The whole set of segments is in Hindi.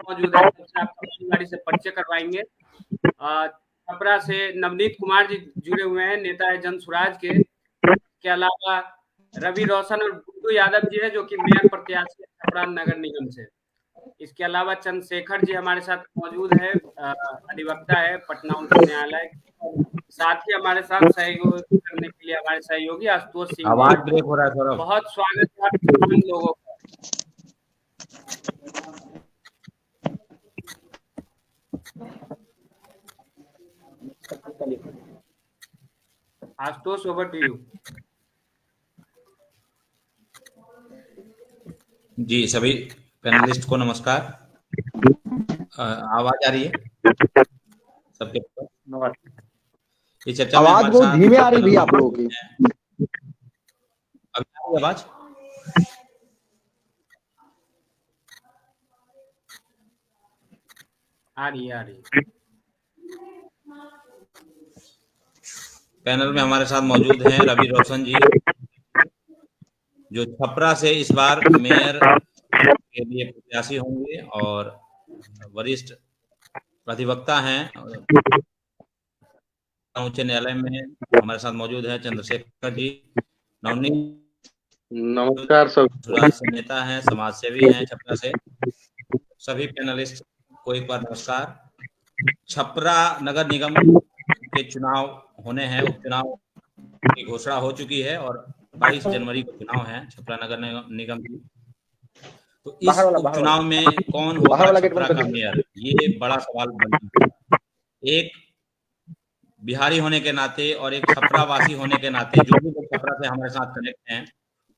मौजूद है, सबसे आपका गाड़ी से परिचय करवाएंगे। छपरा से नवनीत कुमार जी जुड़े हुए हैं, नेता है जन स्वराज के। इसके अलावा रवि रोशन और गुड्डू यादव जी है, जो कि मेयर प्रत्याशी है छपरा नगर निगम से। इसके अलावा चंद्रशेखर जी हमारे साथ मौजूद है, अधिवक्ता है पटना उच्च न्यायालय। साथ ही हमारे साथ सहयोग करने के लिए हमारे सहयोगी आशुतोष सिंह जी। आवाज ब्रेक हो रहा है सौरभ। बहुत स्वागत है आप तमाम लोगों का। Ashutosh, over to you. जी, सभी पैनलिस्ट को नमस्कार। आवाज आ रही है सबके पास? ये चर्चा में आवाज बहुत धीमे आ रही भैया आप लोगों की। अभी आ रही आवाज? आ रही है। पैनल में हमारे साथ मौजूद हैं रवि रोशन जी, जो छपरा से इस बार मेयर के लिए प्रत्याशी होंगे, और वरिष्ठ अधिवक्ता हैं। उच्च न्यायालय में हमारे साथ मौजूद है चंद्रशेखर जी। नवनीत नमस्कार सब नेता हैं, समाज सेवी हैं छपरा से। सभी पैनलिस्ट को एक बार नमस्कार। छपरा नगर निगम के चुनाव होने हैं, उपचुनाव की घोषणा हो चुकी है और 22 जनवरी को चुनाव है छपरा नगर निगम की। तो इस उपचुनाव में कौन होगा छपरा का मेयर, ये बड़ा सवाल बन चुका है। एक बिहारी होने के नाते और एक छपरा वासी होने के नाते, जो भी लोग छपरा से हमारे साथ कनेक्ट हैं,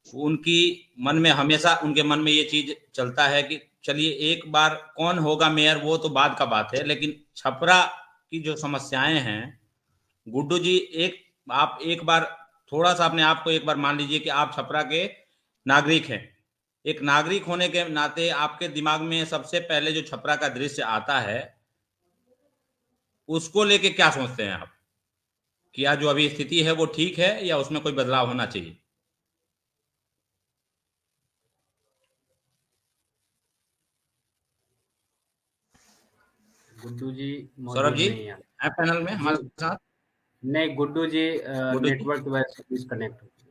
उनकी मन में हमेशा, उनके मन में ये चीज चलता है कि चलिए एक बार कौन होगा मेयर वो तो बाद का बात है, लेकिन छपरा की जो समस्याएं हैं, गुड्डू जी आप एक बार थोड़ा सा अपने आप को एक बार मान लीजिए कि आप छपरा के नागरिक हैं। एक नागरिक होने के नाते आपके दिमाग में सबसे पहले जो छपरा का दृश्य आता है, उसको लेके क्या सोचते हैं आप? क्या जो अभी स्थिति है वो ठीक है या उसमें कोई बदलाव होना चाहिए? गुड्डू जी सौरभ जी है पैनल में हमारे साथ? नहीं, गुड्डू जी नेटवर्क की वजह से डिस्कनेक्ट हो गए।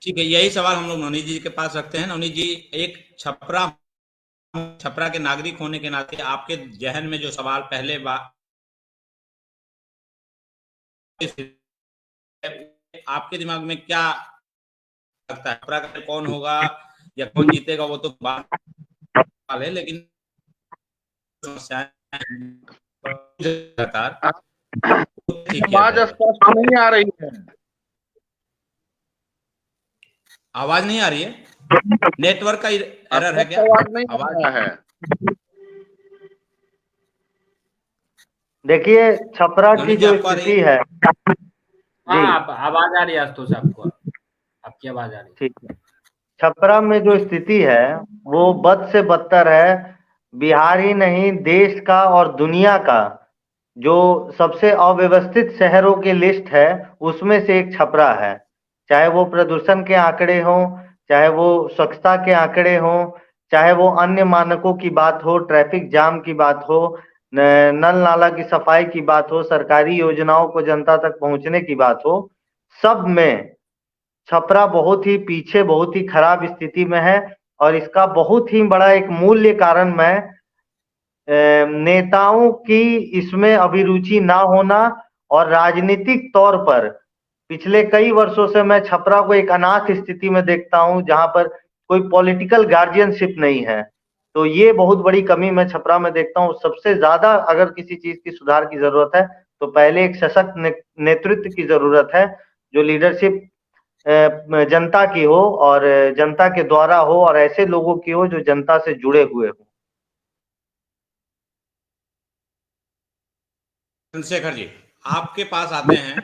ठीक है, यही सवाल हम लोग नवनीत जी के पास रखते हैं। नवनीत जी, एक छपरा के नागरिक होने के नाते आपके जहन में जो सवाल पहले आपके दिमाग में क्या लगता है, छपरा का कौन होगा या कौन जीतेगा वो तो बात है, लेकिन आवाज स्पष्ट नहीं आ रही है। आवाज नहीं आ रही है? नेटवर्क का एरर है क्या? आवाज नहीं आ रहा है। देखिए, छपरा की जो स्थिति है, हाँ, आवाज आ रही है आशुतोष, आपको आपकी आवाज आ रही है। ठीक है। छपरा में जो स्थिति है वो बद से बदतर है। बिहार ही नहीं, देश का और दुनिया का जो सबसे अव्यवस्थित शहरों की लिस्ट है उसमें से एक छपरा है। चाहे वो प्रदूषण के आंकड़े हों, चाहे वो स्वच्छता के आंकड़े हों, चाहे वो अन्य मानकों की बात हो, ट्रैफिक जाम की बात हो, नल नाला की सफाई की बात हो, सरकारी योजनाओं को जनता तक पहुंचने की बात हो, सब में छपरा बहुत ही पीछे, बहुत ही खराब स्थिति में है। और इसका बहुत ही बड़ा एक मूल्य कारण मैं नेताओं की इसमें अभिरुचि ना होना और राजनीतिक तौर पर पिछले कई वर्षों से मैं छपरा को एक अनाथ स्थिति में देखता हूं, जहां पर कोई पॉलिटिकल गार्जियनशिप नहीं है। तो ये बहुत बड़ी कमी मैं छपरा में देखता हूं। सबसे ज्यादा अगर किसी चीज की सुधार की जरूरत है तो पहले एक सशक्त नेतृत्व की जरूरत है, जो लीडरशिप जनता की हो और जनता के द्वारा हो और ऐसे लोगों की हो जो जनता से जुड़े हुए हो। चंद्रशेखर जी, आपके पास आते हैं।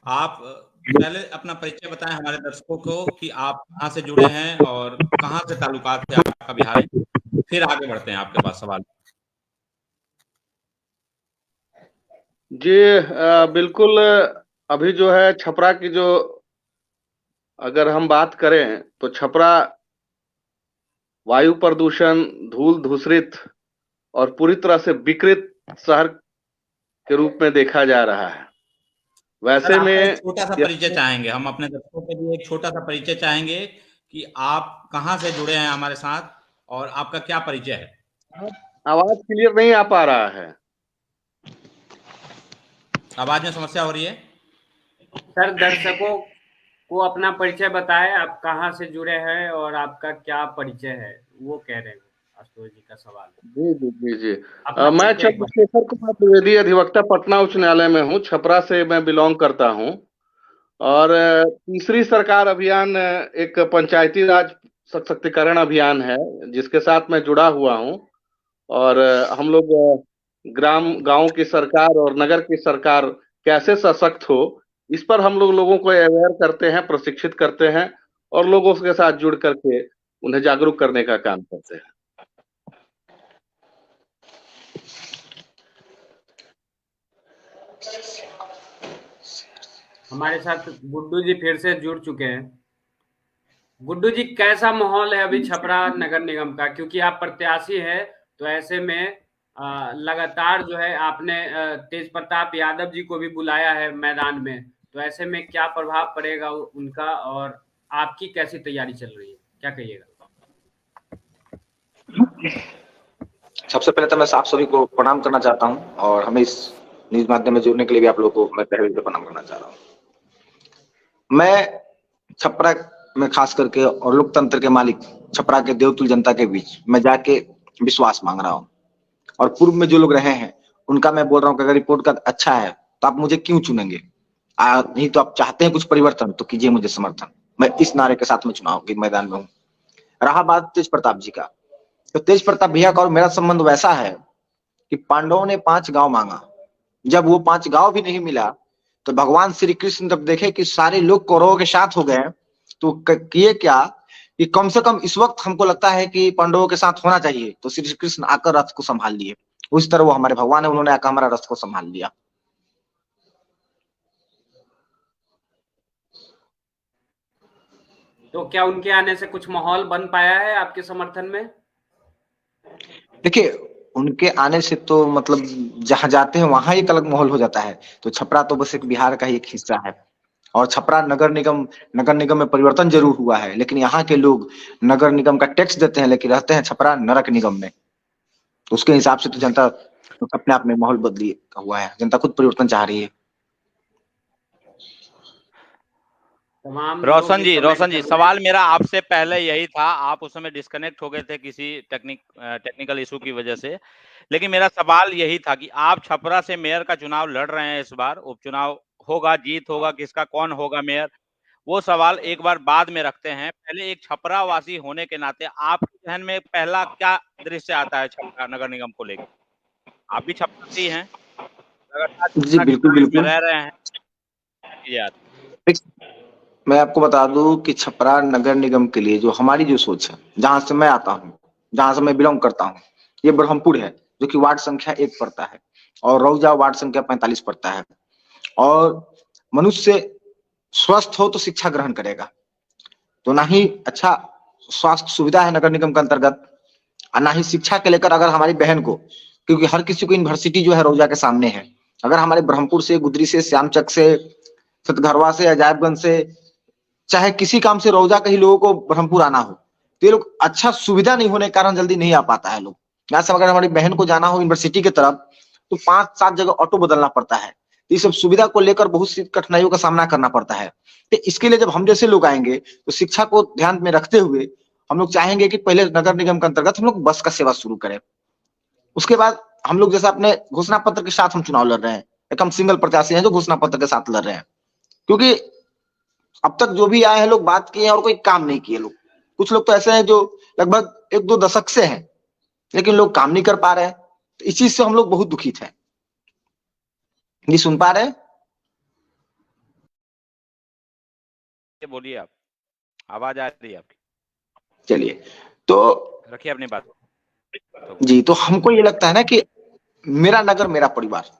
आप पहले अपना परिचय बताएं हमारे दर्शकों को कि आप कहाँ से जुड़े हैं और कहाँ से ताल्लुकात है आपका बिहार, फिर आगे बढ़ते हैं आपके पास सवाल। जी बिल्कुल। अभी जो है छपरा की जो अगर हम बात करें तो छपरा वायु प्रदूषण, धूल धूसरित और पूरी तरह से विकृत शहर के रूप में देखा जा रहा है। वैसे में एक छोटा सा परिचय चाहेंगे, हम अपने दर्शकों के लिए एक छोटा सा परिचय चाहेंगे कि आप कहाँ से जुड़े हैं हमारे साथ और आपका क्या परिचय है। आवाज क्लियर नहीं आ पा रहा है। आवाज में समस्या हो रही है। सर, दर्शकों को अपना परिचय बताएं, आप कहाँ से जुड़े हैं और आपका क्या परिचय है, वो कह रहे हैं आशुतोष जी का सवाल। जी जी जी जी मैं चंद्रशेखर कुमार द्विवेदी, अधिवक्ता, पटना उच्च न्यायालय में हूँ। छपरा से मैं बिलोंग करता हूँ और तीसरी सरकार अभियान एक पंचायती राज सशक्तिकरण अभियान है जिसके साथ मैं जुड़ा हुआ हूँ। और हम लोग गांव की सरकार और नगर की सरकार कैसे सशक्त हो, इस पर हम लोग लोगों को अवेयर करते हैं, प्रशिक्षित करते हैं और लोगों के साथ जुड़ करके उन्हें जागरूक करने का काम करते हैं। हमारे साथ गुड्डू जी फिर से जुड़ चुके हैं। गुड्डू जी, कैसा माहौल है अभी छपरा नगर निगम का, क्योंकि आप प्रत्याशी हैं, तो ऐसे में लगातार जो है आपने तेज प्रताप यादव जी को भी बुलाया है मैदान में, तो ऐसे में क्या प्रभाव पड़ेगा उनका और आपकी कैसी तैयारी चल रही है, क्या कहिएगा? सबसे पहले तो मैं आप सभी को प्रणाम करना चाहता हूं और हमें इस न्यूज माध्यम में जुड़ने के लिए भी आप लोगों को मैं पहले से प्रणाम करना चाह रहा हूं। मैं छपरा में खास करके और लोकतंत्र के मालिक छपरा के देवतुल जनता के बीच मैं जाके विश्वास मांग रहा हूं और पूर्व में जो लोग रहे हैं उनका मैं बोल रहा हूं कि अगर रिपोर्ट का अच्छा है तो आप मुझे क्यों चुनेंगे, नहीं तो आप चाहते हैं कुछ परिवर्तन तो कीजिए मुझे समर्थन। मैं इस नारे के साथ में चुनाव के मैदान में हूँ। रहा बात तेज प्रताप जी का, तो तेज प्रताप भैया का और मेरा संबंध वैसा है कि पांडवों ने 5 गांव मांगा, जब वो 5 गांव भी नहीं मिला तो भगवान श्री कृष्ण जब देखे कि सारे लोग कौरवों के साथ हो गए तो किए क्या कि कम से कम इस वक्त हमको लगता है कि पांडवों के साथ होना चाहिए, तो श्री कृष्ण आकर रथ को संभाल लिए। उस तरह वो हमारे भगवान है, उन्होंने आकर हमारा रथ को संभाल लिया। तो क्या उनके आने से कुछ माहौल बन पाया है आपके समर्थन में? देखिए, उनके आने से तो मतलब जहां जाते हैं वहां एक अलग माहौल हो जाता है। तो छपरा तो बस एक बिहार का ही एक हिस्सा है और छपरा नगर निगम में परिवर्तन जरूर हुआ है, लेकिन यहाँ के लोग नगर निगम का टैक्स देते हैं लेकिन रहते हैं छपरा नरक निगम में। तो उसके हिसाब से तो जनता तो अपने आप में माहौल बदली हुआ है, जनता खुद परिवर्तन चाह रही है। रोशन जी सवाल मेरा आपसे पहले यही था, आप उस समय डिस्कनेक्ट हो गए थे किसी टेक्निकल इशू की वजह से, लेकिन मेरा सवाल यही था कि आप छपरा से मेयर का चुनाव लड़ रहे हैं, इस बार उपचुनाव होगा, जीत होगा, किसका कौन होगा मेयर, वो सवाल एक बार बाद में रखते हैं। पहले एक छपरा वासी होने के नाते आपके जहन में पहला क्या दृश्य आता है छपरा नगर निगम को लेकर? आप भी छपरा से ही हैं, जी बिल्कुल बिल्कुल रह रहे हैं यार। मैं आपको बता दूं कि छपरा नगर निगम के लिए जो हमारी जो सोच है, जहां से मैं आता हूं, जहां से मैं बिलोंग करता हूं, ये ब्रह्मपुर है जो कि वार्ड संख्या 1 पड़ता है और रौजा वार्ड संख्या 45 पड़ता है। और मनुष्य स्वस्थ हो तो शिक्षा ग्रहण करेगा, तो ना ही अच्छा स्वास्थ्य सुविधा है नगर निगम के अंतर्गत और ना ही शिक्षा के लेकर अगर हमारी बहन को, क्योंकि हर किसी को यूनिवर्सिटी जो है रौजा के सामने है, अगर हमारे ब्रह्मपुर से, गुदरी से, श्यामचक से, सतघरवा से, अजायबगंज से, चाहे किसी काम से रौजा के ही लोगों को ब्रह्मपुर आना हो तो ये लोग अच्छा सुविधा नहीं होने के कारण जल्दी नहीं आ पाता है लोग। यहाँ से अगर हमारी बहन को जाना हो यूनिवर्सिटी की तरफ तो 5-7 जगह ऑटो बदलना पड़ता है। ये सब सुविधा को लेकर बहुत सी कठिनाइयों का सामना करना पड़ता है। तो इसके लिए जब हम जैसे लोग आएंगे तो शिक्षा को ध्यान में रखते हुए हम लोग चाहेंगे कि पहले नगर निगम के अंतर्गत हम लोग बस का सेवा शुरू करें। उसके बाद हम लोग जैसे अपने घोषणा पत्र के साथ हम चुनाव लड़ रहे हैं, एक हम सिंगल प्रत्याशी हैं जो घोषणा पत्र के साथ लड़ रहे हैं, क्योंकि अब तक जो भी आए हैं लोग बात किए हैं और कोई काम नहीं किए लोग। कुछ लोग तो ऐसे हैं जो लगभग 1-2 दशक से हैं लेकिन लोग काम नहीं कर पा रहे हैं, तो इस चीज से हम लोग बहुत दुखित हैं। जी सुन पा रहे हैं? बोलिए, आप आवाज आ रही है आपकी। चलिए तो रखिए अपनी बात। जी, तो हमको ये लगता है ना कि मेरा नगर मेरा परिवार,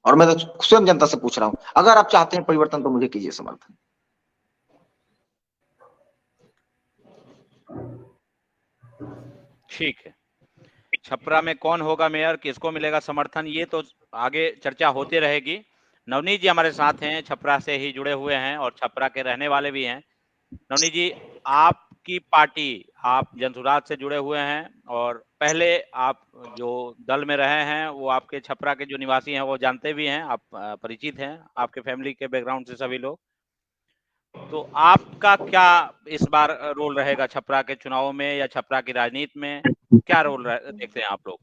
और मैं तो स्वयं जनता से पूछ रहा हूं, अगर आप चाहते हैं परिवर्तन तो मुझे कीजिए समर्थन। ठीक है। छपरा में कौन होगा मेयर, किसको मिलेगा समर्थन, ये तो आगे चर्चा होती रहेगी। नवनीत जी हमारे साथ हैं, छपरा से ही जुड़े हुए हैं और छपरा के रहने वाले भी हैं। नवनीत जी, आपकी पार्टी, आप जनसुराज से जुड़े हुए हैं और पहले आप जो दल में रहे हैं वो आपके छपरा के जो निवासी हैं वो जानते भी हैं, आप परिचित हैं, आपके फैमिली के बैकग्राउंड से सभी लोग। तो आपका क्या इस बार रोल रहेगा छपरा के चुनाव में या छपरा की राजनीति में, क्या रोल देखते हैं आप लोग?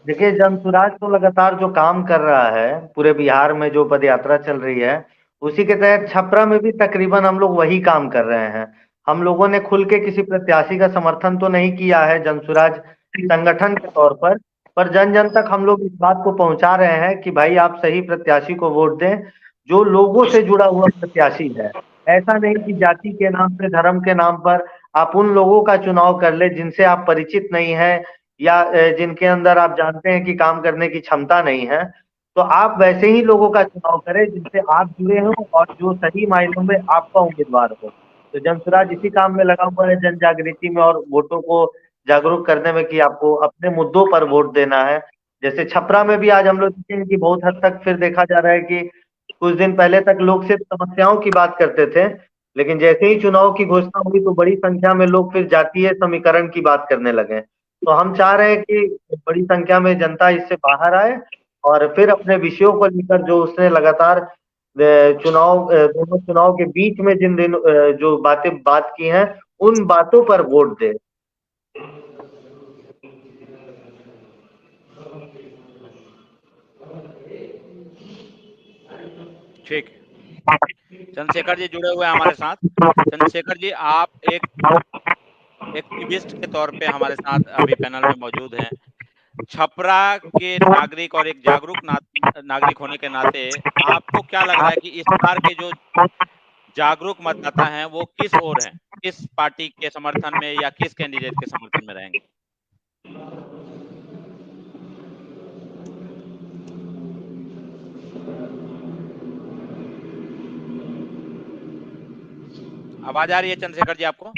देखिए, जनसुराज तो लगातार जो काम कर रहा है, पूरे बिहार में जो पदयात्रा चल रही है, उसी के तहत छपरा में भी तकरीबन हम लोग वही काम कर रहे हैं। हम लोगों ने खुल के किसी प्रत्याशी का समर्थन तो नहीं किया है जनसुराज संगठन के तौर पर जन जन तक हम लोग इस बात को पहुंचा रहे हैं कि भाई आप सही प्रत्याशी को वोट दें, जो लोगों से जुड़ा हुआ प्रत्याशी है। ऐसा नहीं कि जाति के नाम पे, धर्म के नाम पर आप उन लोगों का चुनाव कर ले जिनसे आप परिचित नहीं है या जिनके अंदर आप जानते हैं कि काम करने की क्षमता नहीं है। तो आप वैसे ही लोगों का चुनाव करें जिनसे आप जुड़े हो और जो सही मायनों में आपका उम्मीदवार हो। तो जनसुराज इसी काम में लगा हुआ है, जन जागृति में और वोटों को जागरूक करने में कि आपको अपने मुद्दों पर वोट देना है। जैसे छपरा में भी आज हम लोग देखेंगे कि बहुत हद तक फिर देखा जा रहा है कि कुछ दिन पहले तक लोग सिर्फ समस्याओं की बात करते थे, लेकिन जैसे ही चुनाव की घोषणा हुई तो बड़ी संख्या में लोग फिर जातीय समीकरण की बात करने लगे। तो हम चाह रहे हैं कि बड़ी संख्या में जनता इससे बाहर आए और फिर अपने विषयों को लेकर जो उसने लगातार दोनों चुनाव के बीच में जिन दिन जो बात की हैं, उन बातों पर वोट दे। ठीक है, चंद्रशेखर जी जुड़े हुए हैं हमारे साथ। चंद्रशेखर जी, आप एक एक्टिविस्ट के तौर पे हमारे साथ अभी पैनल में मौजूद हैं। छपरा के नागरिक और एक जागरूक नागरिक होने के नाते आपको क्या लग रहा है कि इस बार के जो जागरूक मतदाता हैं वो किस ओर हैं, किस पार्टी के समर्थन में या किस कैंडिडेट के समर्थन में रहेंगे? आवाज आ रही है चंद्रशेखर जी आपको?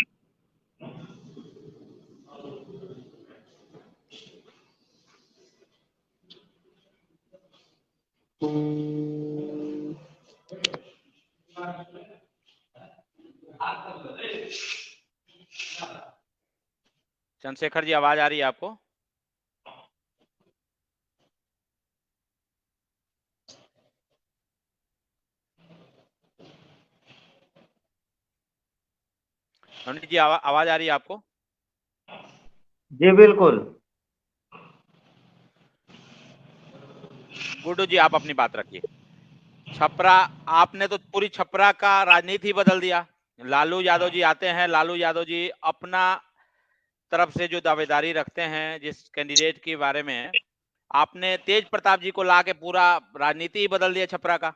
चंद्रशेखर जी, आवाज आ रही है आपको? नवनीत जी, आवाज आ रही है आपको? जी बिल्कुल। गुड्डू जी, आप अपनी बात रखिए। छपरा, आपने तो पूरी छपरा का राजनीति ही बदल दिया। लालू यादव जी आते हैं, लालू यादव जी अपना तरफ से जो दावेदारी रखते हैं जिस कैंडिडेट के बारे में, आपने तेज प्रताप जी को ला के पूरा राजनीति ही बदल दिया छपरा का।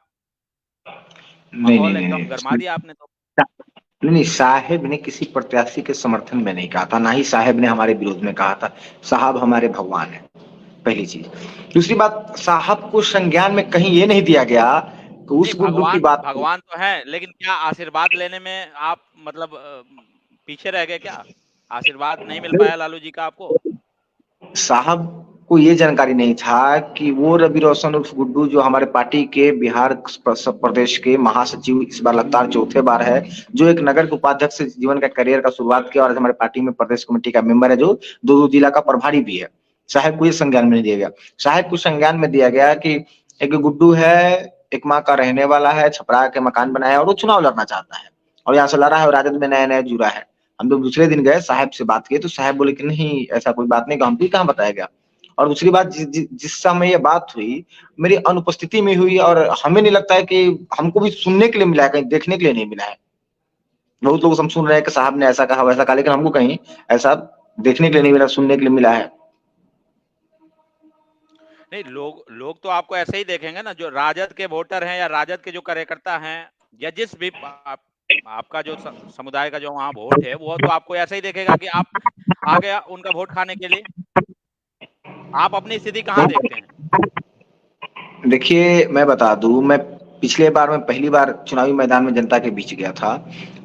माहौल एकदम गरमा दिया आपने तो। नहीं, साहेब ने किसी प्रत्याशी के समर्थन में नहीं कहा था, ना ही साहेब ने हमारे विरोध में कहा था। साहब हमारे भगवान है, पहली चीज। दूसरी बात, साहब को संज्ञान में कहीं ये नहीं दिया गया कि उस गुड्डू की बात। भगवान तो है, लेकिन क्या आशीर्वाद लेने में आप मतलब पीछे रह गए क्या? आशीर्वाद नहीं मिल पाया लालू जी का आपको? साहब को ये जानकारी नहीं था कि वो रवि रोशन उर्फ गुड्डू जो हमारे पार्टी के बिहार प्रदेश के महासचिव इस बार लगातार चौथे बार है, जो एक नगर के उपाध्यक्ष से जीवन का करियर का शुरुआत किया और हमारे पार्टी में प्रदेश कमेटी का मेंबर है, जो दो जिला का प्रभारी भी है। साहब को ये संज्ञान में नहीं दिया गया। साहब को संज्ञान में दिया गया कि एक गुड्डू है, एक माँ का रहने वाला है, छपरा के मकान बनाया और वो चुनाव लड़ना चाहता है और यहाँ से लड़ा है और राजद में नया नया जुड़ा है। हम लोग दूसरे दिन गए, साहब से बात किए तो साहब बोले कि नहीं, ऐसा कोई बात नहीं, हमको कहाँ बताया गया। और दूसरी बात, जिस समय ये बात हुई मेरी अनुपस्थिति में हुई और हमें नहीं लगता है कि हमको भी सुनने के लिए मिला है, कहीं देखने के लिए नहीं मिला है। बहुत लोग हम सुन रहे हैं कि साहब ने ऐसा कहा वैसा कहा, लेकिन हमको कहीं ऐसा देखने के लिए नहीं मिला, सुनने के लिए मिला है। नहीं, लोग तो आपको ऐसे ही देखेंगे ना, जो राजद के वोटर हैं या राजद के जो कार्यकर्ता हैं या जिस भी आपका जो समुदाय का जो वहां वोट है, वो तो आपको ऐसे ही देखेगा कि आप आ गया उनका वोट खाने के लिए। आप अपनी स्थिति कहाँ देखते हैं? देखिए, मैं बता दूं, मैं पिछले बार में पहली बार चुनावी मैदान में जनता के बीच गया था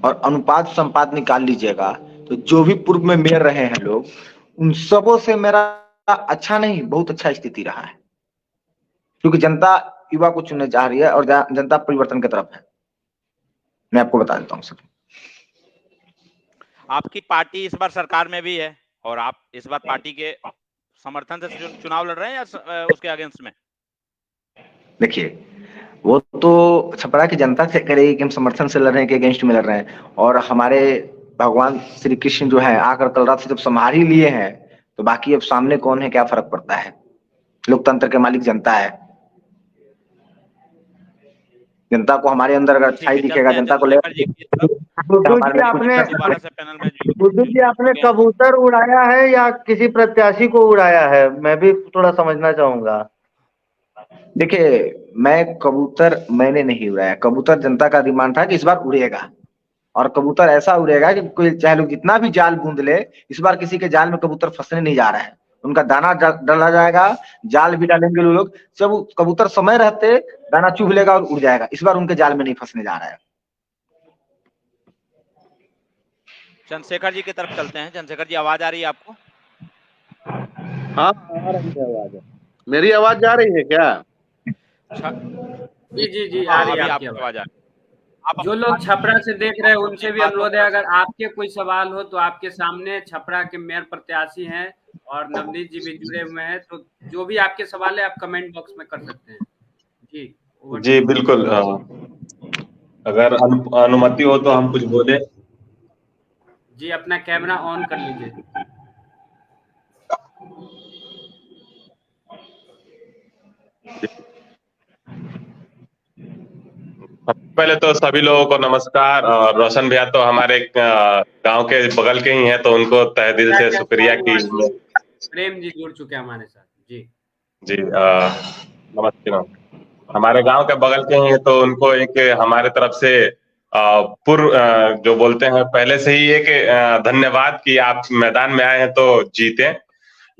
और अनुपात संपात निकाल लीजिएगा तो जो भी पूर्व में मेयर रहे हैं लोग, उन सबों से मेरा अच्छा नहीं, बहुत अच्छा स्थिति रहा है, क्योंकि जनता युवा को चुनने जा रही है और जनता परिवर्तन की तरफ है। मैं आपको बता देता हूँ सर। आपकी पार्टी इस बार सरकार में भी है और आप इस बार पार्टी के समर्थन से चुनाव लड़ रहे हैं या उसके अगेंस्ट में? देखिए, वो तो छपरा की जनता से करेगी कि हम समर्थन से लड़ रहे हैं कि अगेंस्ट में लड़ रहे हैं। और हमारे भगवान श्री कृष्ण जो है आकर कल रात से जब संभाल ही लिए हैं, तो बाकी अब सामने कौन है क्या फर्क पड़ता है। लोकतंत्र के मालिक जनता है। जनता को हमारे अंदर अगर अच्छा ही दिखेगा, जनता को गुड्डू जी आपने कबूतर उड़ाया है या किसी प्रत्याशी को उड़ाया है, मैं भी थोड़ा समझना चाहूंगा। देखिए, मैं कबूतर मैंने नहीं उड़ाया। कबूतर जनता का डिमांड था कि इस बार उड़ेगा, और कबूतर ऐसा उड़ेगा कि कोई चाहे लोग जितना भी जाल बूंद ले, इस बार किसी के जाल में कबूतर फंसने नहीं जा रहा है। उनका दाना डाला जाएगा, जाल भी डालेंगे लोग, जब कबूतर समय रहते दाना चुभ लेगा और उड़ जाएगा। इस बार उनके जाल में नहीं फंसने जा रहा है। चंद्रशेखर जी की तरफ चलते हैं। चंद्रशेखर जी, आवाज आ रही है आपको? हाँ, आ रही है आवाज। मेरी आवाज जा रही है क्या? जी जी जी, आ रही है आपकी आवाज। जो लोग छपरा से देख रहे हैं उनसे भी अनुरोध है, अगर आपके कोई सवाल हो तो आपके सामने छपरा के मेयर प्रत्याशी हैं और नवनीत जी भी जुड़े हुए हैं, तो जो भी आपके सवाल है आप कमेंट बॉक्स में कर सकते हैं। जी जी बिल्कुल, अगर अनुमति हो तो हम कुछ बोले। जी, अपना कैमरा ऑन कर लीजिए। पहले तो सभी लोगों को नमस्कार। और रोशन भैया तो हमारे गांव के बगल के ही हैं, तो उनको तहे दिल से शुक्रिया कि प्रेम जी जुड़ चुके हैं हमारे साथ। जी जी, नमस्ते। हमारे गांव के बगल के ही हैं, तो उनको एक हमारे तरफ से पूर्व जो बोलते हैं पहले से ही एक धन्यवाद कि आप मैदान में आए हैं तो जीते।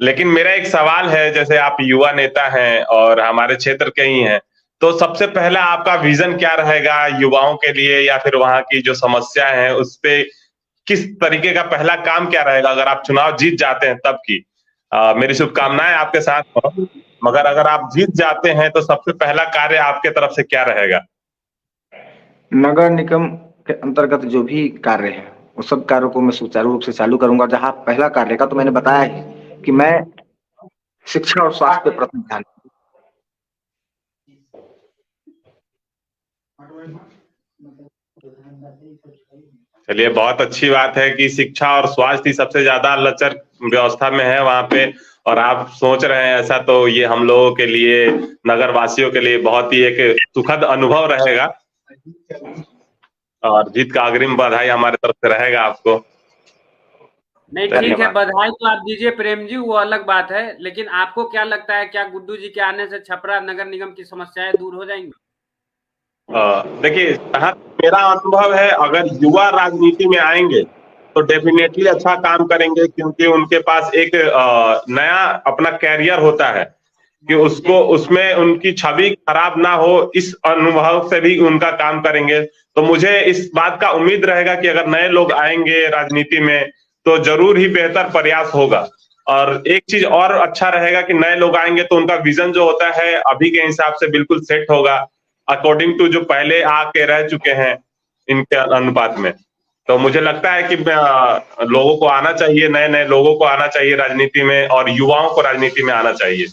लेकिन मेरा एक सवाल है, जैसे आप युवा नेता हैं और हमारे क्षेत्र के ही हैं, तो सबसे पहला आपका विजन क्या रहेगा युवाओं के लिए, या फिर वहां की जो समस्या है उस पे किस तरीके का पहला काम क्या रहेगा अगर आप चुनाव जीत जाते हैं तब की? मेरी शुभकामनाएं आपके साथ हो, मगर अगर आप जीत जाते हैं तो सबसे पहला कार्य आपके तरफ से क्या रहेगा? नगर निगम के अंतर्गत जो भी कार्य है वो सब कार्यों को मैं सुचारू रूप से चालू करूंगा। जहां पहला कार्य का तो मैंने बताया ही कि मैं शिक्षा और स्वास्थ्य पे प्रथम ध्यान। चलिए, बहुत अच्छी बात है कि शिक्षा और स्वास्थ्य सबसे ज्यादा लचर व्यवस्था में है वहां पे, और आप सोच रहे हैं ऐसा, तो ये हम लोगों के लिए, नगर वासियों के लिए बहुत ही एक सुखद अनुभव रहेगा। और जीत का अग्रिम बधाई हमारे तरफ से रहेगा आपको। नहीं, ठीक है, बधाई तो आप दीजिए प्रेम जी, वो अलग बात है। लेकिन आपको क्या लगता है, क्या गुड्डू जी के आने से छपरा नगर निगम की समस्याएं दूर हो जाएंगी? देखिए, जहाँ मेरा अनुभव है, अगर युवा राजनीति में आएंगे तो डेफिनेटली अच्छा काम करेंगे, क्योंकि उनके पास एक नया अपना कैरियर होता है कि उसको उसमें उनकी छवि खराब ना हो, इस अनुभव से भी उनका काम करेंगे। तो मुझे इस बात का उम्मीद रहेगा कि अगर नए लोग आएंगे राजनीति में तो जरूर ही बेहतर प्रयास होगा। और एक चीज और अच्छा रहेगा कि नए लोग आएंगे तो उनका विजन जो होता है अभी के हिसाब से बिल्कुल सेट होगा, अकॉर्डिंग टू जो पहले आके रह चुके हैं इनके अनुपात में। तो मुझे लगता है कि लोगों को आना चाहिए, नए नए लोगों को आना चाहिए राजनीति में, और युवाओं को राजनीति में आना चाहिए।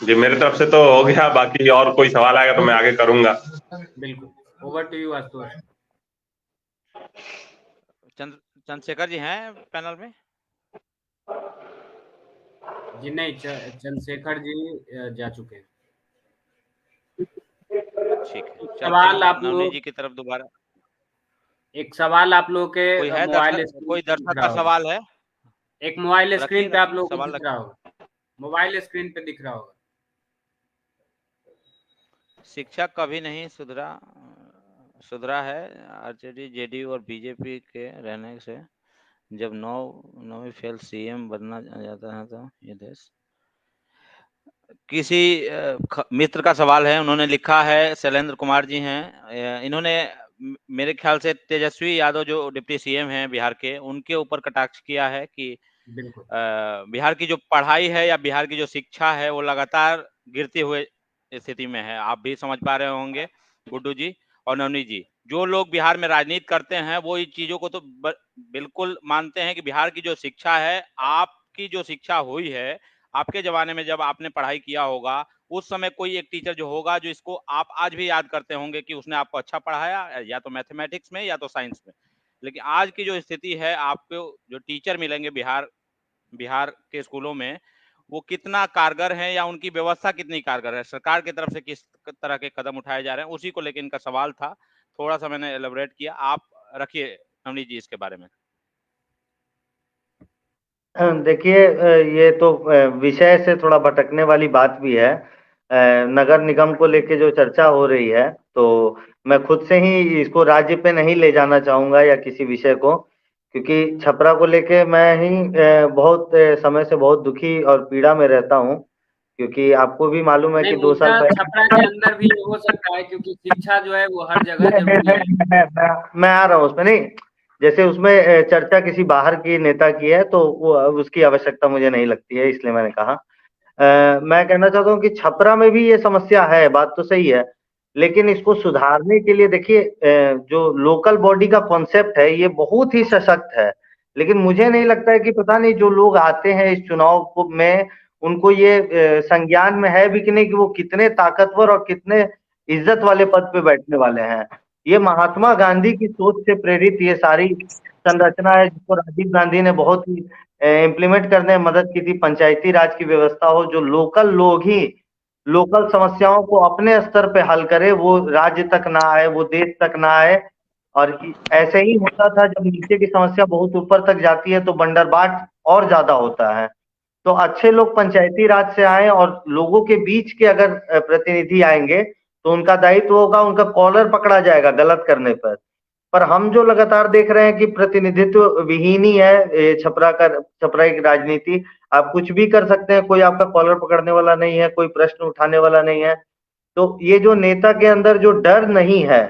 जी, मेरे तरफ से तो हो गया, बाकी और कोई सवाल आएगा तो मैं आगे करूंगा। बिल्कुल, over to you Ashutosh. Chandrashekhar ji हैं पैनल में? जी नहीं, चंद्रशेखर जी जा चुके हैं। ठीक है, सवाल आप नवनीत जी की तरफ दोबारा। एक सवाल आप लोगों के मोबाइल, कोई दर्शक का सवाल है? एक मोबाइल स्क्रीन पे आप लोगों को दिख रहा होगा, मोबाइल स्क्रीन पे दिख रहा होगा। शिक्षा कभी नहीं सुधरा है। आरजेडी, जेडीयू और बीजेपी के रहने से जब 9वीं फेल सीएम बनना जाता है तो ये देश। किसी मित्र का सवाल है, उन्होंने लिखा है, शैलेंद्र कुमार जी हैं, इन्होंने मेरे ख्याल से तेजस्वी यादव जो डिप्टी सीएम हैं बिहार के, उनके ऊपर कटाक्ष किया है कि बिहार की जो पढ़ाई है या बिहार की जो शिक्षा है वो लगातार गिरती हुए स्थिति में है। आप भी समझ पा रहे होंगे गुड्डू जी और नवनीत जी, जो लोग बिहार में राजनीति करते हैं वो इन चीजों को तो बिल्कुल मानते हैं कि बिहार की जो शिक्षा है, आपकी जो शिक्षा हुई है, आपके जमाने में जब आपने पढ़ाई किया होगा, उस समय कोई एक टीचर जो होगा जो इसको आप आज भी याद करते होंगे कि उसने आपको अच्छा पढ़ाया, या तो मैथमेटिक्स में या तो साइंस में। लेकिन आज की जो स्थिति है, आपको जो टीचर मिलेंगे बिहार के स्कूलों में, वो कितना कारगर है या उनकी व्यवस्था कितनी कारगर है, सरकार की तरफ से किस तरह के कदम उठाए जा रहे हैं, उसी को लेकर इनका सवाल था। थोड़ा सा मैंने एलेबोरेट किया, आप रखिए नवनीत जी इसके बारे में। देखिए, ये तो विषय से थोड़ा भटकने वाली बात भी है। नगर निगम को लेके जो चर्चा हो रही है, तो मैं खुद से ही इसको राज्य पे नहीं ले जाना चाहूंगा या किसी विषय को, क्योंकि छपरा को लेके मैं ही बहुत समय से बहुत दुखी और पीड़ा में रहता हूँ, क्योंकि आपको भी मालूम है कि 2 साल पहले छपरा के अंदर भी हो सकता है, क्योंकि शिक्षा जो है वो हर जगह जरूरी है। मैं आ रहा हूँ उसमें, नहीं जैसे उसमें चर्चा किसी बाहर की नेता की है तो वो उसकी आवश्यकता मुझे नहीं लगती है, इसलिए मैंने कहा। मैं कहना चाहता हूँ कि छपरा में भी ये समस्या है, बात तो सही है, लेकिन इसको सुधारने के लिए देखिए, जो लोकल बॉडी का कॉन्सेप्ट है ये बहुत ही सशक्त है, लेकिन मुझे नहीं लगता है कि पता नहीं जो लोग आते हैं इस चुनाव में उनको ये संज्ञान में है भी कि नहीं कि वो कितने ताकतवर और कितने इज्जत वाले पद पे बैठने वाले हैं। ये महात्मा गांधी की सोच से प्रेरित ये सारी संरचना है, जिसको राजीव गांधी ने बहुत ही इम्प्लीमेंट करने में मदद की थी। पंचायती राज की व्यवस्था हो, जो लोकल लोग ही लोकल समस्याओं को अपने स्तर पे हल करे, वो राज्य तक ना आए, वो देश तक ना आए। और ऐसे ही होता था, जब नीचे की समस्या बहुत ऊपर तक जाती है तो बंदरबाट और ज्यादा होता है। तो अच्छे लोग पंचायती राज से आए और लोगों के बीच के अगर प्रतिनिधि आएंगे तो उनका दायित्व होगा, उनका कॉलर पकड़ा जाएगा गलत करने पर हम जो लगातार देख रहे हैं कि प्रतिनिधित्व विहीन ही है छपरा की राजनीति। आप कुछ भी कर सकते हैं, कोई आपका कॉलर पकड़ने वाला नहीं है, कोई प्रश्न उठाने वाला नहीं है। तो ये जो नेता के अंदर जो डर नहीं है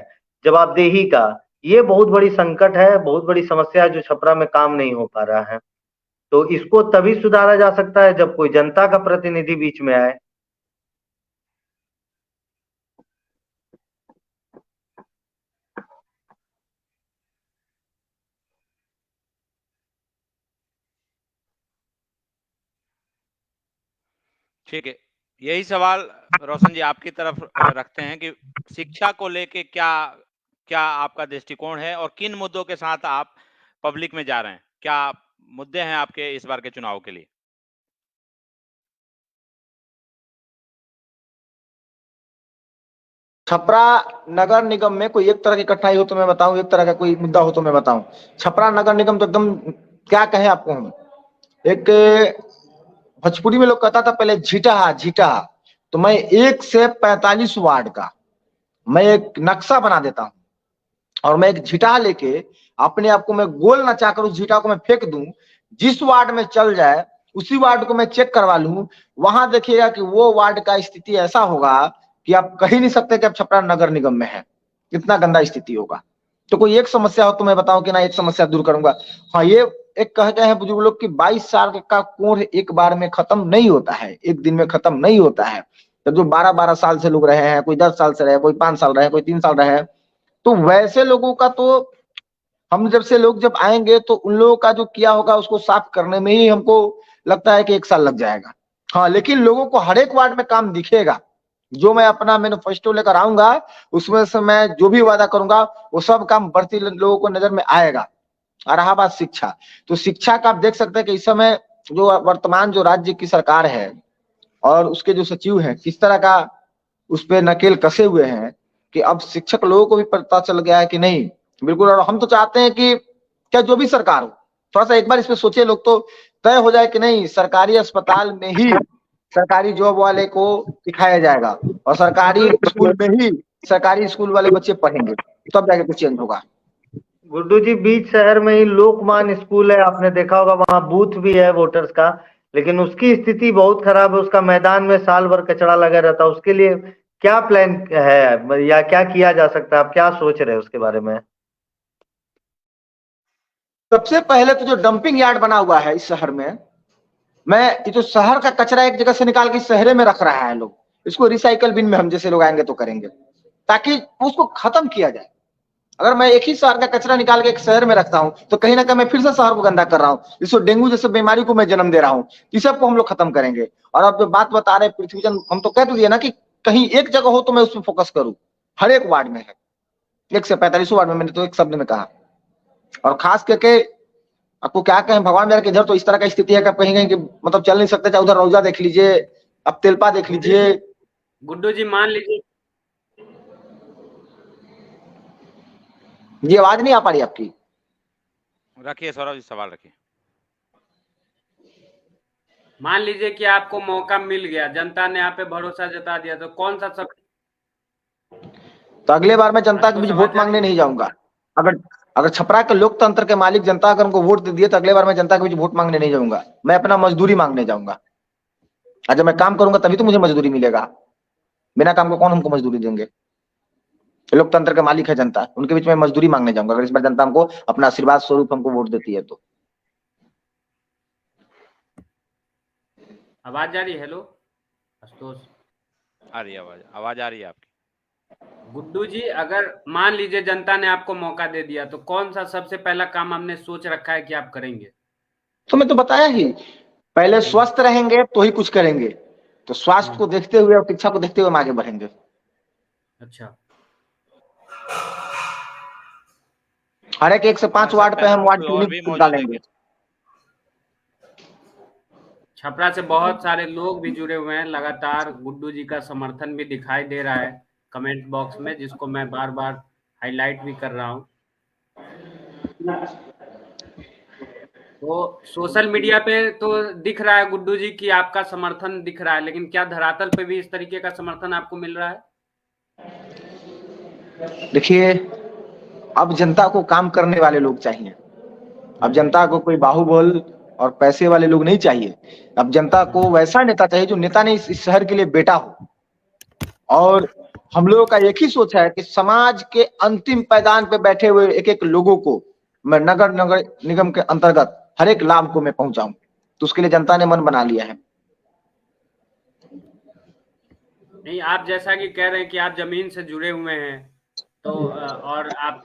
जवाबदेही का, ये बहुत बड़ी संकट है, बहुत बड़ी समस्या है, जो छपरा में काम नहीं हो पा रहा है। तो इसको तभी सुधारा जा सकता है जब कोई जनता का प्रतिनिधि बीच में आए। ठीक है, यही सवाल रोशन जी आपकी तरफ रखते हैं कि शिक्षा को लेके क्या क्या आपका दृष्टिकोण है और किन मुद्दों के साथ आप पब्लिक में जा रहे हैं, क्या मुद्दे हैं आपके इस बार के चुनाव के लिए? छपरा नगर निगम में कोई एक तरह की कठिनाई हो तो मैं बताऊं, एक तरह का कोई मुद्दा हो तो मैं बताऊं। छपरा नगर निगम तो एकदम क्या कहें आपको हम, एक भोजपुरी में लोग कहता था पहले झीटा, तो मैं 1 से 45 वार्ड का मैं एक नक्शा बना देता हूं और मैं एक झीटा लेके अपने आप को मैं गोल नचा कर उस झीटा को मैं फेंक दूं, जिस वार्ड में चल जाए उसी वार्ड को मैं चेक करवा लूं, वहां देखिएगा कि वो वार्ड का स्थिति ऐसा होगा कि आप कह ही नहीं सकते कि आप छपरा नगर निगम में है, इतना गंदा स्थिति होगा। तो कोई एक समस्या हो तो मैं बताऊं कि ना एक समस्या दूर करूंगा। हाँ, ये एक कहते हैं बुजुर्ग लोग कि 22 साल का कोढ़ एक बार में खत्म नहीं होता है, एक दिन में खत्म नहीं होता है। तो जो 12-12 साल से लोग रहे हैं, कोई 10 साल से रहे, कोई 5 साल रहे, कोई 3 साल रहे, तो वैसे लोगों का तो हम जब से लोग जब आएंगे तो उन लोगों का जो किया होगा उसको साफ करने में ही हमको लगता है कि 1 साल लग जाएगा। हाँ, लेकिन लोगों को हर एक वार्ड में काम दिखेगा। जो मैं अपना मैनिफेस्टो लेकर आऊंगा उसमें से मैं जो भी वादा करूंगा वो सब काम बढ़ती लोगों को नजर में आएगा। और रहा बात शिक्षा, तो शिक्षा का आप देख सकते हैं कि इस समय जो वर्तमान जो राज्य की सरकार है और उसके जो सचिव हैं किस तरह का उस पर नकेल कसे हुए हैं कि अब शिक्षक लोगों को भी पता चल गया है कि नहीं बिल्कुल। और हम तो चाहते हैं कि क्या जो भी सरकार हो, थोड़ा सा एक बार इसमें सोचिए लोग, तो तय हो जाए कि नहीं सरकारी अस्पताल में ही सरकारी जॉब वाले को दिखाया जाएगा और सरकारी स्कूल में ही सरकारी स्कूल वाले बच्चे पढ़ेंगे, तब जाके कुछ चेंज होगा। गुड्डू जी, बीच शहर में ही लोकमान स्कूल है, आपने देखा होगा, वहां बूथ भी है वोटर्स का, लेकिन उसकी स्थिति बहुत खराब है, उसका मैदान में साल भर कचरा लगा रहता है। उसके लिए क्या प्लान है या क्या किया जा सकता है, आप क्या सोच रहे हैं उसके बारे में? सबसे पहले तो जो डंपिंग यार्ड बना हुआ है इस शहर में, मैं ये जो शहर का कचरा एक जगह से निकाल के शहरे में रख रहा है लोग, इसको रिसाइकल बिन में हम जैसे लोग आएंगे तो करेंगे, ताकि उसको खत्म किया जाए। अगर मैं एक ही शहर का कचरा निकाल के एक शहर में रखता हूं तो कहीं ना कहीं मैं फिर से शहर को गंदा कर रहा हूं, जिसको डेंगू जैसे बीमारी को मैं जन्म दे रहा हूं। इस सबको हम लोग खत्म करेंगे। और अब जो बात बता रहे पृथ्वीचंद, हम तो कह तो दिए ना कि कहीं एक जगह हो तो मैं उस पर फोकस करूं। हर एक वार्ड में है, 1 से 45 वार्ड में, मैंने तो एक शब्द में कहा। और खास करके आपको क्या कहें, भगवान मेरा, इधर तो इस तरह का स्थिति है कि कहीं कि मतलब चल नहीं सकते। चाहे उधर रौजा देख लीजिए, अब तेलपा देख लीजिए। गुड्डू जी मान लीजिए, ये आवाज नहीं आ पा रही आपकी? रखिए सौरभ जी, सवाल रखिए। मान लीजिए कि आपको मौका मिल गया, जनता ने आप पे भरोसा जता दिया, तो कौन सा सब? तो अगले बार मैं जनता के बीच वोट मांगने नहीं जाऊंगा। अगर छपरा के लोकतंत्र के मालिक जनता अगर हमको वोट दे दिए तो अगले बार मैं जनता के बीच वोट मांगने नहीं जाऊंगा, मैं अपना मजदूरी मांगने जाऊंगा। और जब मैं काम करूंगा तभी तो मुझे मजदूरी मिलेगा। बिना काम को कौन हमको मजदूरी देंगे? लोकतंत्र के मालिक है जनता, उनके बीच में मजदूरी मांगने जाऊंगा अगर इस बार जनता हमको अपना आशीर्वाद स्वरूप हमको वोट देती है तो। आवाज आ रही है? हेलो आशुतोष, आ रही है आवाज आ रही है आपकी। गुड्डू जी, अगर मान लीजिए जनता ने आपको मौका दे दिया तो कौन सा सबसे पहला काम आपने सोच रखा है कि आप करेंगे? तो मैं तो बताया ही, पहले स्वस्थ रहेंगे तो ही कुछ करेंगे। तो स्वास्थ्य को देखते हुए और शिक्षा को देखते हुए हम आगे बढ़ेंगे। अच्छा, हर एक 1 से 5 वार्ड पे हम वार्ड क्लिनिक डालेंगे। छपरा से बहुत सारे लोग भी जुड़े हुए हैं, लगातार गुड्डू जी का समर्थन भी दिखाई दे रहा है कमेंट बॉक्स में, जिसको मैं बार बार हाईलाइट भी कर रहा हूं। तो सोशल मीडिया पे तो दिख रहा है गुड्डू जी कि आपका समर्थन दिख रहा है, लेकिन क्या धरातल पे भी इस तरीके का समर्थन आपको मिल रहा है? देखिए, अब जनता को काम करने वाले लोग चाहिए। अब जनता को कोई बाहुबल और पैसे वाले लोग नहीं चाहिए। अब जनता को वैसा नेता चाहिए जो नेता ने इस शहर के लिए बेटा हो। और हम लोगों का एक ही सोच है कि समाज के अंतिम पैदान पे बैठे हुए एक एक लोगों को मैं नगर निगम के अंतर्गत हर एक लाभ को मैं पहुंचाऊं। तो उसके लिए जनता ने मन बना लिया है। नहीं, आप जैसा कि कह रहे हैं कि आप जमीन से जुड़े हुए हैं, तो और आप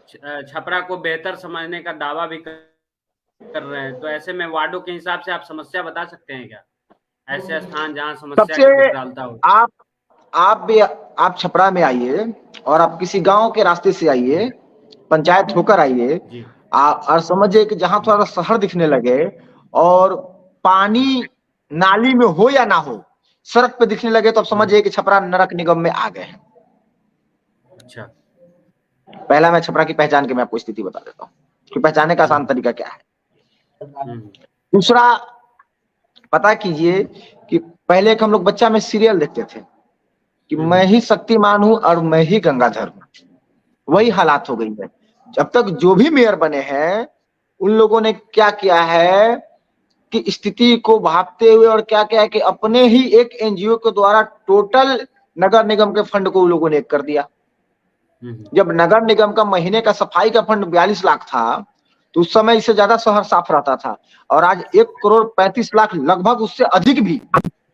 छपरा को बेहतर समझने का दावा भी कर रहे हैं, तो ऐसे में वार्डों के हिसाब से आप समस्या बता सकते हैं क्या? ऐसे स्थान जहां समस्या की विकरालता हो। आप छपरा में आइए और आप किसी गांव के रास्ते से आइए, पंचायत होकर आइए, और समझिए कि जहां थोड़ा शहर दिखने लगे और पानी नाली में हो या ना हो, सड़क पे दिखने लगे, तो आप समझिए कि छपरा नरक निगम में आ गए हैं। अच्छा, पहला मैं छपरा की पहचान के मैं आपको स्थिति बता देता हूँ कि पहचानने का आसान तरीका क्या है। दूसरा, पता कीजिए कि पहले एक हम लोग बच्चा में सीरियल देखते थे कि मैं ही शक्तिमान हूं और मैं ही गंगाधर हूं। वही हालात हो गई है। जब तक जो भी मेयर बने हैं उन लोगों ने क्या किया है कि स्थिति को भापते हुए और क्या क्या है कि अपने ही एक एनजीओ के द्वारा टोटल नगर निगम के फंड को उन लोगों ने एक कर दिया। जब नगर निगम का महीने का सफाई का फंड 42 लाख था तो उस समय इससे ज्यादा शहर साफ रहता था, और आज 1,35,00,000 लगभग उससे अधिक भी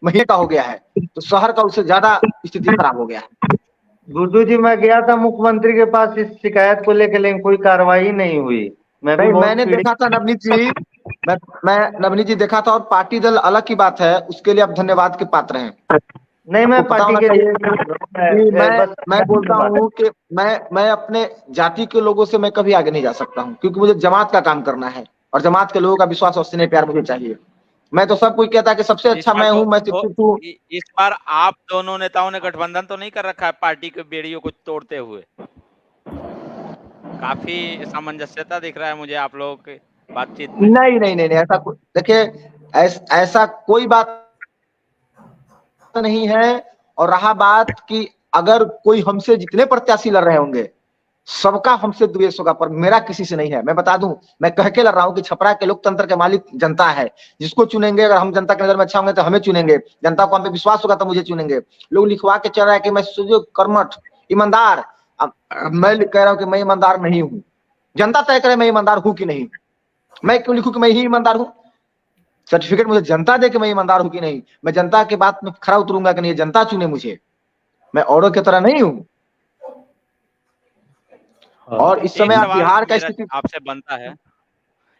महीने का हो गया है। तो शहर का उससे ज्यादा स्थिति खराब हो गया है। गुड्डू जी, मैं गया था मुख्यमंत्री के पास इस शिकायत को लेकर, लेकिन कोई कार्रवाई नहीं हुई। मैंने देखा था नवनीत जी, मैं नवनीत जी देखा था, और पार्टी दल अलग की बात है, उसके लिए आप धन्यवाद के पात्र हैं। नहीं, मैं पार्टी के लिए मैं बोलता हूँ कि मैं अपने जाति के लोगों से मैं कभी आगे नहीं जा सकता हूँ, क्योंकि मुझे जमात का काम करना है और जमात के लोगों का विश्वास और स्नेह प्यार मुझे चाहिए। मैं तो सब कोई कहता है कि सबसे अच्छा मैं हूँ, मैं शिक्षित हूँ। इस बार आप दोनों नेताओं ने गठबंधन तो नहीं कर रखा है पार्टी के बेड़ियों को तोड़ते हुए? काफी सामंजस्यता दिख रहा है मुझे आप लोगों के बातचीत में। नहीं, ऐसा देखिए, ऐसा कोई बात नहीं है। और रहा बात कि अगर कोई हमसे जितने प्रत्याशी लड़ रहे होंगे सबका हमसे द्वेष होगा, पर मेरा किसी से नहीं है। मैं बता दूं, मैं कह के लड़ रहा हूं कि छपरा के लोकतंत्र के मालिक जनता है। जिसको चुनेंगे, अगर हम जनता के नजर में अच्छा होंगे तो हमें चुनेंगे, जनता को हम पे विश्वास होगा तो मुझे चुनेंगे। लोग लिखवा के चल रहा है कि मैं कर्मठ ईमानदार। मैं कह रहा हूं कि मैं ईमानदार नहीं हूं, जनता तय करे मैं ईमानदार हूं कि नहीं। मैं क्यों लिखूं कि मैं ही ईमानदार हूं? सर्टिफिकेट मुझे जनता दे कि मैं ईमानदार हूं कि नहीं। मैं जनता के बात में खरा उतरूंगा कि नहीं, जनता चुने मुझे, मैं औरों की तरह नहीं हूं। और इस समय आप बिहार का स्थिति आपसे बनता है,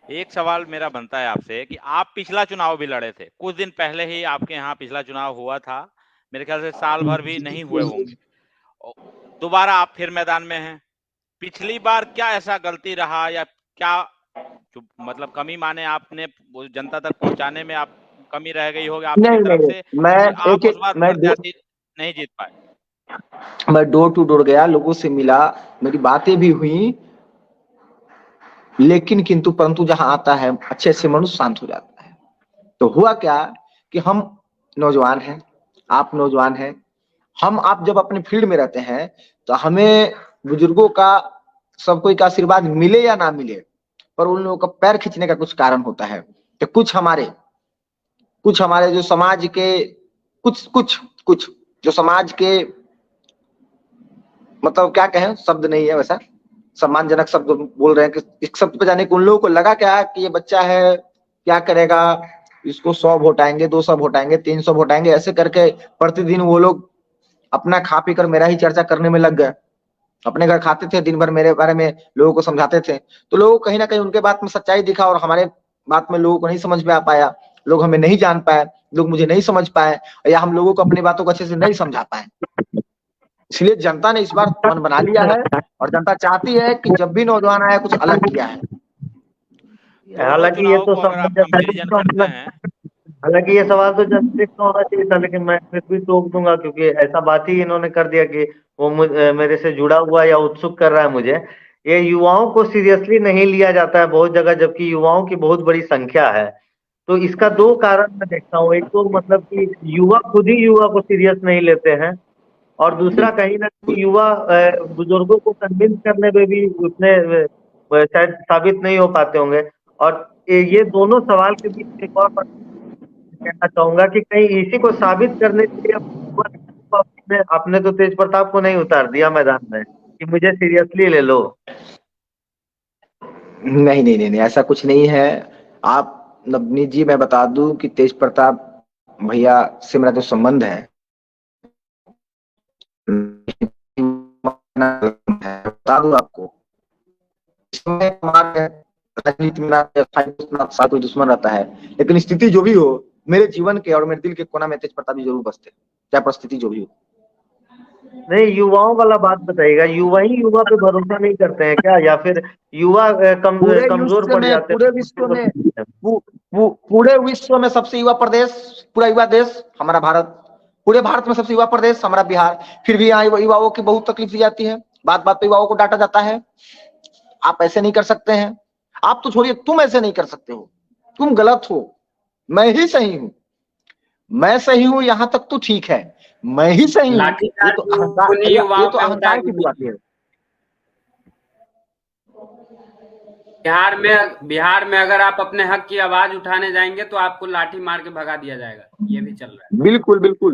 एक सवाल मेरा बनता है आपसे कि आप पिछला चुनाव भी लड़े थे, कुछ दिन पहले ही आपके यहाँ पिछला चुनाव हुआ था, मेरे ख्याल से साल भर भी नहीं हुए होंगे, दोबारा आप फिर मैदान में हैं। पिछली बार क्या ऐसा गलती रहा या क्या जो मतलब कमी माने आपने जनता तक पहुंचाने में आप कमी रह गई होगी आपकी तरफ से, आप उस बार प्रत्याशी नहीं जीत पाए? मैं डोर टू डोर गया, लोगों से मिला, मेरी बातें भी हुई, लेकिन किंतु परंतु जहां आता है अच्छे अच्छे मनुष्य शांत हो जाता है। तो हुआ क्या कि हम नौजवान हैं, आप नौजवान हैं, हम आप जब अपने फील्ड में रहते हैं तो हमें बुजुर्गों का, सब कोई का आशीर्वाद मिले या ना मिले, पर उन लोगों का पैर खींचने का कुछ कारण होता है कि कुछ हमारे जो समाज के कुछ जो समाज के, मतलब क्या कहें, शब्द नहीं है वैसा, सम्मानजनक शब्द बोल रहे हैं कि इस शब्द पे जाने के उन लोगों को लगा क्या कि ये बच्चा है, क्या करेगा, इसको 100 वोट आएंगे, 200 वोट आएंगे, 300 वोट आएंगे, ऐसे करके प्रतिदिन वो लोग अपना खा पी कर मेरा ही चर्चा करने में लग गए। अपने घर खाते थे, दिन भर मेरे बारे में लोगों को समझाते थे, तो लोगों को कहीं ना कहीं उनके बात में सच्चाई दिखा और हमारे बात में लोगों को नहीं समझ में आ पाया, लोग हमें नहीं जान पाए, लोग मुझे नहीं समझ पाए, या हम लोगों को अपनी बातों को अच्छे से नहीं समझा पाए। इसलिए जनता ने इस बार मन बना लिया है और जनता चाहती है कि जब भी नौजवान आया कुछ अलग किया है। हालांकि ये तो हालांकि ये सवाल तो जस्टिस का होना चाहिए था, लेकिन मैं फिर भी टोक दूंगा क्योंकि ऐसा बात ही इन्होंने कर दिया कि वो मेरे से जुड़ा हुआ या उत्सुक कर रहा है मुझे। ये युवाओं को सीरियसली नहीं लिया जाता है बहुत जगह, जबकि युवाओं की बहुत बड़ी संख्या है। तो इसका दो कारण मैं देखता हूँ, एक तो मतलब कि युवा खुद ही युवा को सीरियस नहीं लेते हैं, और दूसरा कहीं ना कहीं युवा बुजुर्गों को कन्विंस करने में भी उतने शायद साबित नहीं हो पाते होंगे। और ये दोनों सवाल के बीच एक और बात कहना चाहूंगा कि कहीं इसी को साबित करने के लिए आपने तो तेज प्रताप को नहीं उतार दिया मैदान में कि मुझे सीरियसली ले लो। नहीं, ऐसा कुछ नहीं है। आप नवनीत जी, मैं बता दूं कि तेज प्रताप भैया से मेरा जो संबंध है, बता दूं आपको, राजनीति में कोई दुश्मन रहता है, लेकिन स्थिति जो भी हो, मेरे जीवन के और मेरे दिल के कोना में तेज प्रताप जी जरूर बसते, चाहे परिस्थिति जो भी हो। नहीं, युवाओं वाला बात बताइएगा, युवा ही युवा पे भरोसा नहीं करते हैं क्या, या फिर युवा कमजोर पड़ जाते हैं? पूरे विश्व में सबसे युवा प्रदेश, पूरा युवा देश हमारा भारत, पूरे भारत में सबसे युवा प्रदेश हमारा बिहार, फिर भी यहाँ युवाओं की बहुत तकलीफ दी जाती है, बात बात पे युवाओं को डांटा जाता है। आप ऐसे नहीं कर सकते हैं, आप तो छोड़िए, तुम ऐसे नहीं कर सकते हो, तुम गलत हो, मैं ही सही हूं, मैं सही हूं, यहां तक तो ठीक है, मैं ही सही हूं, ये तो अहंकार की बात है। बिहार में अगर आप अपने हक की आवाज उठाने जाएंगे तो आपको लाठी मार के भगा दिया जाएगा, ये भी चल रहा है। बिल्कुल बिल्कुल।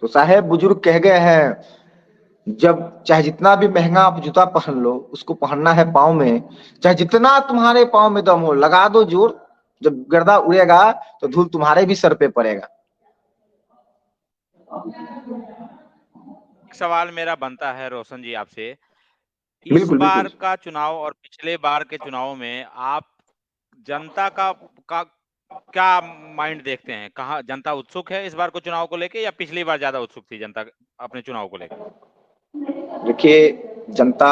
तो साहेब बुजुर्ग कह गए हैं, जब चाहे जितना भी महंगा आप जूता पहन लो, उसको पहनना है पाँव में, चाहे जितना तुम्हारे पाँव में दम हो, लगा दो जोर, जब गर्दा उड़ेगा तो धूल तुम्हारे भी सर पे पड़ेगा। सवाल मेरा बनता है रोशन जी आपसे, इस बार का चुनाव और पिछले बार के चुनाव में आप जनता का क्या माइंड देखते हैं? कहाँ जनता उत्सुक है इस बार को चुनाव को लेके, या पिछली बार ज्यादा उत्सुक थी जनता अपने चुनाव को लेकर? देखिए, जनता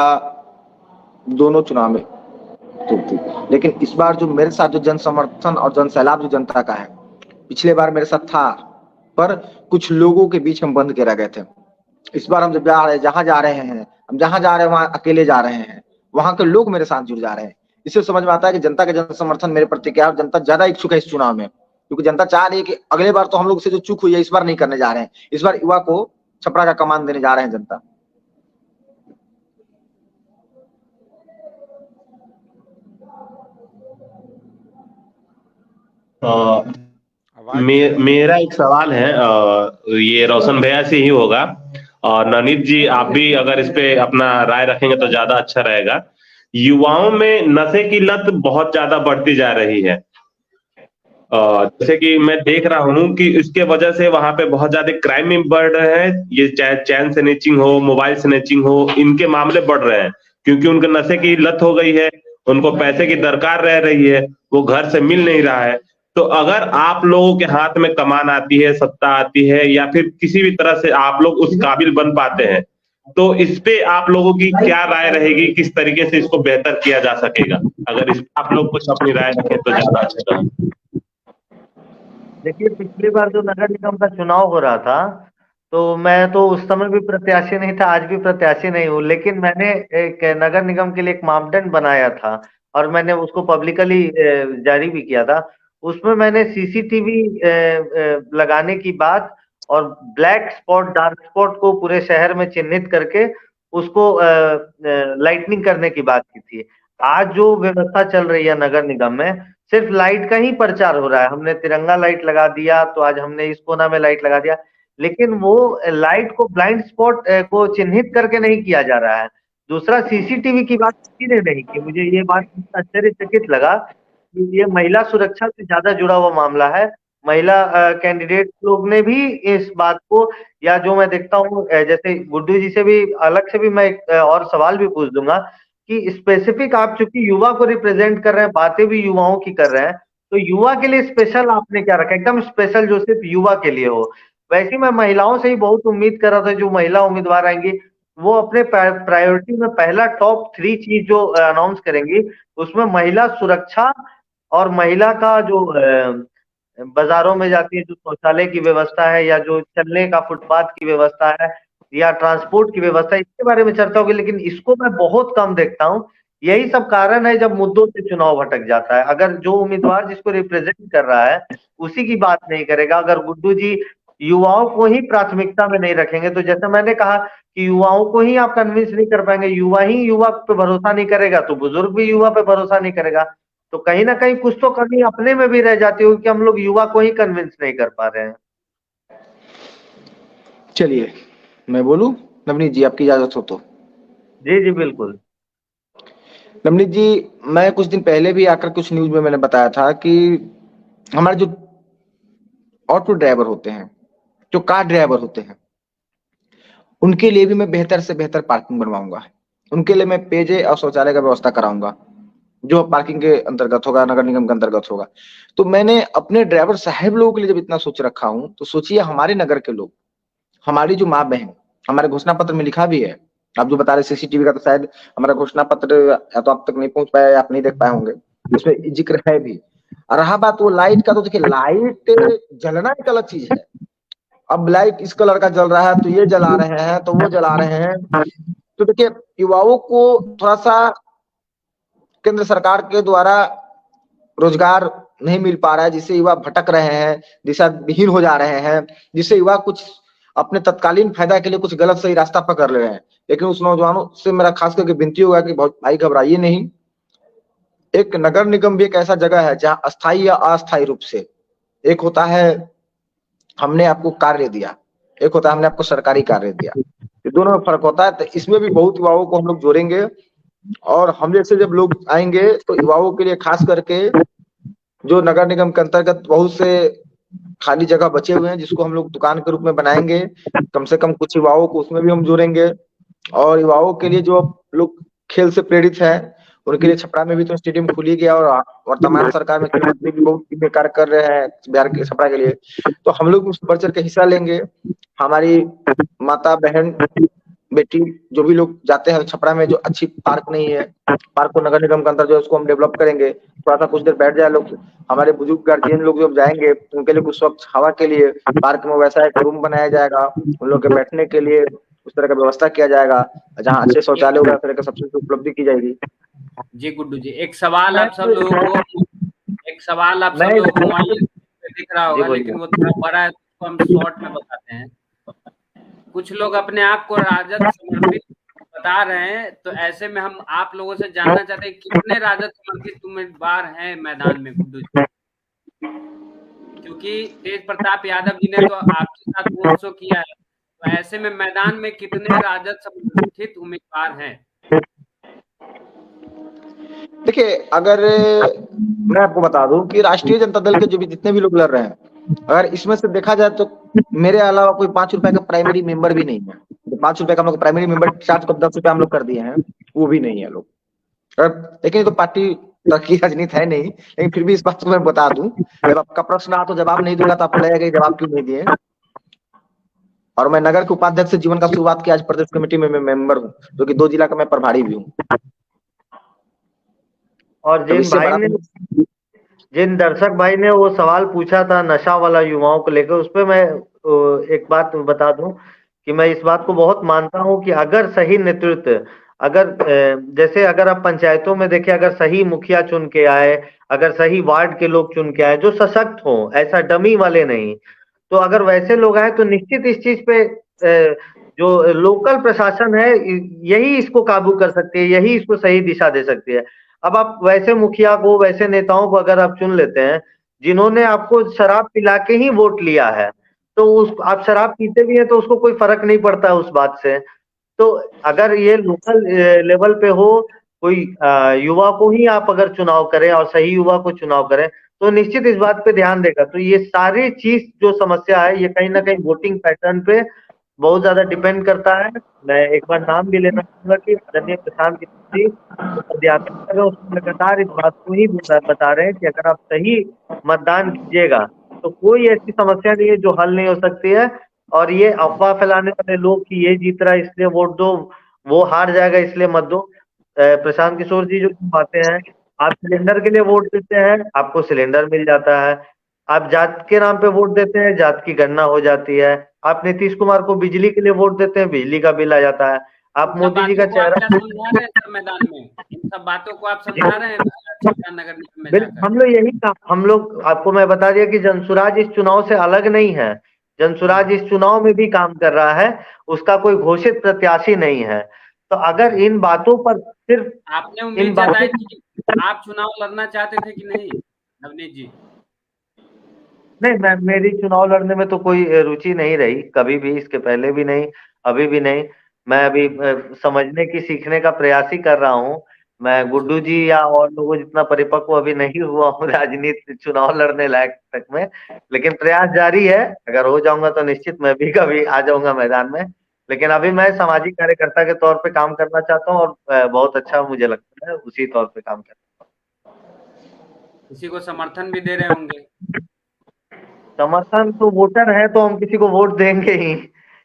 दोनों चुनाव में थी, लेकिन इस बार जो मेरे साथ जो जन समर्थन और जन सैलाब जो जनता का है, पिछले बार मेरे साथ था, पर कुछ लोगों के बीच हम बंद के रह गए थे। इस बार हम जब जहां जा रहे हैं, हम जहां जा रहे हैं वहां अकेले जा रहे हैं, वहां के लोग मेरे साथ जुड़ जा रहे हैं। इससे समझ में आता है कि जनता का जन समर्थन मेरे प्रति क्या है, जनता ज्यादा इच्छुक है इस चुनाव में, क्योंकि जनता चाह रही है कि अगले बार तो हम लोग से जो चूक हुई है इस बार नहीं करने जा रहे हैं, इस बार युवा को छपरा का कमान देने जा रहे हैं जनता। मेरा एक सवाल है, ये रोशन भैया से ही होगा। और नवनीत जी, आप भी अगर इस पे अपना राय रखेंगे तो ज्यादा अच्छा रहेगा। युवाओं में नशे की लत बहुत ज्यादा बढ़ती जा रही है। जैसे कि मैं देख रहा हूँ कि इसके वजह से वहां पे बहुत ज्यादा क्राइम भी बढ़ रहे हैं। ये चाहे चैन स्नैचिंग हो, मोबाइल स्नैचिंग हो, इनके मामले बढ़ रहे हैं क्योंकि उनके नशे की लत हो गई है। उनको पैसे की दरकार रह रही है, वो घर से मिल नहीं रहा है। तो अगर आप लोगों के हाथ में कमान आती है, सत्ता आती है, या फिर किसी भी तरह से आप लोग उस काबिल बन पाते हैं, तो इस पे आप लोगों की क्या राय रहेगी? किस तरीके से इसको बेहतर किया जा सकेगा? अगर इस आप लोग कुछ अपनी राय रखें तो ज्यादा अच्छा रहेगा। देखिए, पिछली बार जो नगर निगम का चुनाव हो रहा था, तो मैं तो उस समय भी प्रत्याशी नहीं था, आज भी प्रत्याशी नहीं हूँ, लेकिन मैंने एक नगर निगम के लिए एक मापदंड बनाया था और मैंने उसको पब्लिकली जारी भी किया था। उसमें मैंने सीसीटीवी लगाने की बात और ब्लैक स्पॉट, डार्क स्पॉट को पूरे शहर में चिन्हित करके उसको लाइटनिंग करने की बात की थी। आज जो व्यवस्था चल रही है नगर निगम में, सिर्फ लाइट का ही प्रचार हो रहा है। हमने तिरंगा लाइट लगा दिया, तो आज हमने इस कोना में लाइट लगा दिया, लेकिन वो लाइट को ब्लाइंड स्पॉट को चिन्हित करके नहीं किया जा रहा है। दूसरा, सीसीटीवी की बात किसी ने नहीं की। मुझे ये बात आश्चर्यचकित लगा कि ये महिला सुरक्षा से ज्यादा जुड़ा हुआ मामला है। महिला कैंडिडेट लोग ने भी इस बात को, या जो मैं देखता हूँ, जैसे गुड्डू जी से भी अलग से भी मैं एक और सवाल भी पूछ दूंगा कि स्पेसिफिक आप चूंकि युवा को रिप्रेजेंट कर रहे हैं, बातें भी युवाओं की कर रहे हैं, तो युवा के लिए स्पेशल आपने क्या रखा, एकदम स्पेशल जो सिर्फ युवा के लिए हो। वैसे ही मैं महिलाओं से ही बहुत उम्मीद कर रहा था, जो महिला उम्मीदवार आएंगी वो अपने प्रायोरिटी में पहला टॉप 3 चीज जो अनाउंस करेंगी, उसमें महिला सुरक्षा और महिला का जो बाजारों में जाती है जो शौचालय की व्यवस्था है, या जो चलने का फुटपाथ की व्यवस्था है, या ट्रांसपोर्ट की व्यवस्था, इसके बारे में चर्चा होगी। लेकिन इसको मैं बहुत कम देखता हूँ। यही सब कारण है जब मुद्दों से चुनाव भटक जाता है। अगर जो उम्मीदवार जिसको रिप्रेजेंट कर रहा है उसी की बात नहीं करेगा, अगर गुड्डू जी युवाओं को ही प्राथमिकता में नहीं रखेंगे, तो जैसे मैंने कहा कि युवाओं को ही आप कन्विंस नहीं कर पाएंगे, युवा ही युवा पे भरोसा नहीं करेगा तो बुजुर्ग भी युवा पे भरोसा नहीं करेगा। तो कहीं ना कहीं कुछ तो कमी अपने में भी रह जाती होगी कि हम लोग युवा को ही कन्विंस नहीं कर पा रहे हैं। चलिए मैं बोलूं नवनीत जी, आपकी इजाजत हो तो? जी जी बिल्कुल। नवनीत जी, मैं कुछ दिन पहले भी आकर कुछ न्यूज में मैंने बताया था कि हमारे जो ऑटो ड्राइवर होते हैं, जो कार ड्राइवर होते हैं, उनके लिए भी मैं बेहतर से बेहतर पार्किंग बनवाऊंगा। उनके लिए मैं पेयजल और शौचालय का व्यवस्था कराऊंगा, जो पार्किंग के अंतर्गत होगा, नगर निगम के अंतर्गत होगा। तो मैंने अपने ड्राइवर साहब लोगों के लिए जब इतना सोच रखा हूं, तो सोचिए हमारे नगर के लोग, हमारी जो माँ बहन, हमारे घोषणा पत्र में लिखा भी है, आप जो बता रहे सीसीटीवी का, तो शायद हमारा घोषणा पत्र या तो आप तक नहीं पहुंच पाया या आप नहीं देख पाए होंगे, उसमें जिक्र है भी। और रहा बात वो लाइट का, तो देखिए लाइट जलना एक अलग चीज है। अब लाइट इस कलर का जल रहा है तो ये जला रहे हैं, तो वो जला रहे हैं। तो देखिए युवाओं को थोड़ा सा केंद्र सरकार के द्वारा रोजगार नहीं मिल पा रहा है, जिससे युवा भटक रहे हैं, दिशा विहीन हो जा रहे हैं, जिससे युवा कुछ अपने तत्कालीन फायदा के लिए कुछ गलत सही रास्ता पकड़ रहे हैं। लेकिन उस नौजवानों से मेरा खास करके विनती होगा कि भाई घबराइए नहीं। एक नगर निगम भी एक ऐसा जगह है जहाँ अस्थायी या अस्थायी रूप से, एक होता है हमने आपको कार्य दिया, एक होता है हमने आपको सरकारी कार्य दिया, ये दोनों में फर्क होता है। तो इसमें भी बहुत युवाओं को हम लोग जोड़ेंगे, और हम जैसे जब लोग आएंगे तो युवाओं के लिए खास करके जो नगर निगम के अंतर्गत बहुत से खाली जगह बचे हुए हैं, जिसको हम लोग दुकान के रूप में बनाएंगे, कम से कम कुछ युवाओं को उसमें भी हम जोड़ेंगे। और युवाओं के लिए जो लोग खेल से प्रेरित है, उनके लिए छपरा में भी तो स्टेडियम खुल ही गया, और वर्तमान सरकार में खेल मंत्री भी बहुत कार्य कर रहे हैं बिहार के छपरा के लिए। तो हम लोग उसमें बढ़ चढ़ के हिस्सा लेंगे। हमारी माता बहन बेटी जो भी लोग जाते हैं छपरा में, जो अच्छी पार्क नहीं है, पार्क को नगर निगम के अंदर जो है उसको हम डेवलप करेंगे। थोड़ा सा कुछ देर बैठ जाए लोग, हमारे बुजुर्ग गार्जियन लोग जब जाएंगे उनके लिए कुछ स्वच्छ हवा के लिए पार्क में वैसा एक रूम बनाया जाएगा, उन लोग के बैठने के लिए उस तरह का व्यवस्था किया जाएगा, जहाँ अच्छे शौचालय होगा, तरह का सबसे उपलब्धि की जाएगी। जी गुड्डू जी, एक सवाल आप सब लोगों को मोबाइल दिख रहा होगा, लेकिन वो थोड़ा बड़ा है, तो हम शॉर्ट में बताते हैं। कुछ लोग अपने आप को राजद समर्पित बता रहे हैं, तो ऐसे में हम आप लोगों से जानना चाहते हैं कितने राजद समर्पित उम्मीदवार हैं मैदान में गुड्डू जी? क्योंकि तेज प्रताप यादव जी ने तो आपके साथ रोड शो किया है, तो ऐसे में मैदान में कितने राजद समर्थित उम्मीदवार हैं? देखिए, अगर मैं आपको बता दूं कि राष्ट्रीय जनता दल के जो भी जितने भी लोग लड़ रहे हैं, अगर इसमें से देखा जाए तो मेरे अलावा कोई 5 रुपए का प्राइमरी मेंबर भी नहीं है। तो 5 रुपए का हम लोग प्राइमरी मेंबर चार्ज को 10 रुपए हम लोग कर दिए हैं, वो भी नहीं है लोग। लेकिन ये तो पार्टी की राजनीति है नहीं, लेकिन फिर भी इस बात को मैं बता दूं, जब आपका प्रश्न आ तो जवाब नहीं दूंगा तो आपको लगेगा जवाब क्यों नहीं दिए। और मैं नगर के उपाध्यक्ष से जीवन का शुरुआत किया, आज प्रदेश कमेटी में मैं मेंबर हूँ, जो कि 2 जिला का मैं प्रभारी भी हूँ। और जिन दर्शक भाई ने वो सवाल पूछा था नशा वाला युवाओं को लेकर, उस पर मैं एक बात बता दूं कि मैं इस बात को बहुत मानता हूं कि अगर सही नेतृत्व, अगर जैसे अगर आप पंचायतों में देखें, अगर सही मुखिया चुन के आए, अगर सही वार्ड के लोग चुन के आए जो सशक्त हों, ऐसा डमी वाले नहीं, तो अगर वैसे लोग आए तो निश्चित इस चीज पे जो लोकल प्रशासन है यही इसको काबू कर सकती है, यही इसको सही दिशा दे सकती है। अब आप वैसे मुखिया को, वैसे नेताओं को अगर आप चुन लेते हैं जिन्होंने आपको शराब पिला के ही वोट लिया है, तो उस आप शराब पीते भी हैं तो उसको कोई फर्क नहीं पड़ता उस बात से। तो अगर ये लोकल लेवल पे हो, कोई युवा को ही आप अगर चुनाव करें और सही युवा को चुनाव करें तो निश्चित इस बात पे ध्यान देगा। तो ये सारी चीज जो समस्या है ये कहीं ना कहीं वोटिंग पैटर्न पे बहुत ज्यादा डिपेंड करता है। मैं एक बार नाम भी लेना चाहूंगा कि आदरणीय प्रशांत किशोर अध्यापक उसको लगातार इस बात को ही बता रहे हैं कि अगर आप सही मतदान कीजिएगा तो कोई ऐसी समस्या नहीं है जो हल नहीं हो सकती है। और ये अफवाह फैलाने वाले लोग कि ये जीत रहा है इसलिए वोट दो, वो हार जाएगा इसलिए मत दो। प्रशांत किशोर जी जो बातें हैं, आप सिलेंडर के लिए वोट देते हैं आपको सिलेंडर मिल जाता है, आप जात के नाम पे वोट देते हैं जात की गणना हो जाती है, आप नीतीश कुमार को बिजली के लिए वोट देते हैं बिजली का बिल आ जाता है, आप मोदी जी का चेहरा समझा रहे हैं मैदान में, इन सब बातों को आप समझा रहे हैं नगर निगम में जाकर। हम लोग यही हम लोग आपको मैं बता दिया कि जनसुराज इस चुनाव से अलग नहीं है, जनसुराज इस चुनाव में भी काम कर रहा है, उसका कोई घोषित प्रत्याशी नहीं है। तो अगर इन बातों पर सिर्फ आपने उम्मीद जताई थी, आप चुनाव लड़ना चाहते थे कि नहीं नवनीत जी? नहीं, मेरी चुनाव लड़ने में तो कोई रुचि नहीं रही कभी भी, इसके पहले भी नहीं, अभी भी नहीं। मैं अभी समझने की, सीखने का प्रयास ही कर रहा हूँ। मैं गुड्डू जी या और लोगों जितना परिपक्व अभी नहीं हुआ हूँ राजनीति चुनाव लड़ने लायक तक में, लेकिन प्रयास जारी है। अगर हो जाऊंगा तो निश्चित मैं भी कभी आ जाऊंगा मैदान में, लेकिन अभी मैं सामाजिक कार्यकर्ता के तौर पे काम करना चाहता हूँ और बहुत अच्छा मुझे लगता है उसी तौर पे काम करना। किसी को समर्थन भी दे रहे होंगे? समर्थन तो वोटर है तो हम किसी को वोट देंगे ही,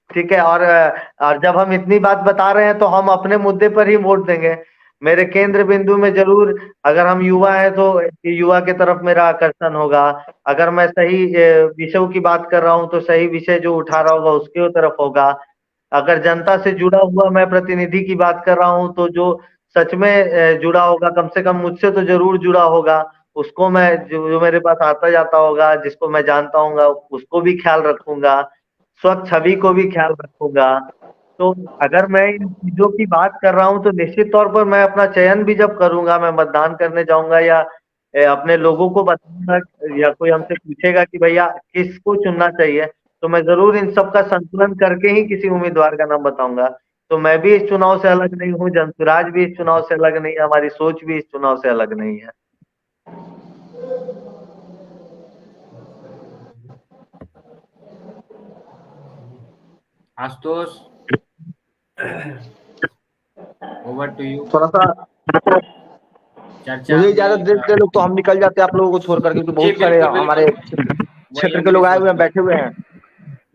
ठीक है। और जब हम इतनी बात बता रहे हैं तो हम अपने मुद्दे पर ही वोट देंगे। मेरे केंद्र बिंदु में जरूर, अगर हम युवा हैं तो युवा के तरफ मेरा आकर्षण होगा, अगर मैं सही विषयों की बात कर रहा हूं तो सही विषय जो उठा रहा होगा उसके तरफ होगा, अगर जनता से जुड़ा हुआ मैं प्रतिनिधि की बात कर रहा हूं तो जो सच में जुड़ा होगा, कम से कम मुझसे तो जरूर जुड़ा होगा, उसको मैं जो मेरे पास आता जाता होगा, जिसको मैं जानता हूँ उसको भी ख्याल रखूंगा, स्वच्छ छवि को भी ख्याल रखूंगा। तो अगर मैं इन चीजों की बात कर रहा हूँ तो निश्चित तौर पर मैं अपना चयन भी जब करूंगा, मैं मतदान करने जाऊंगा या अपने लोगों को बताऊंगा या कोई हमसे पूछेगा कि भैया किसको चुनना चाहिए, तो मैं जरूर इन सब का संतुलन करके ही किसी उम्मीदवार का नाम बताऊंगा। तो मैं भी इस चुनाव से अलग नहीं हूँ, जनसुराज भी इस चुनाव से अलग नहीं है, हमारी सोच भी इस चुनाव से अलग नहीं है। Ashutosh, over to you. थोड़ा सा चर्चा मुझे इजाजत देते लोग तो हम निकल जाते हैं आप लोगों को छोड़कर, क्योंकि बहुत सारे हमारे क्षेत्र के लोग आए हुए हैं, बैठे हुए हैं।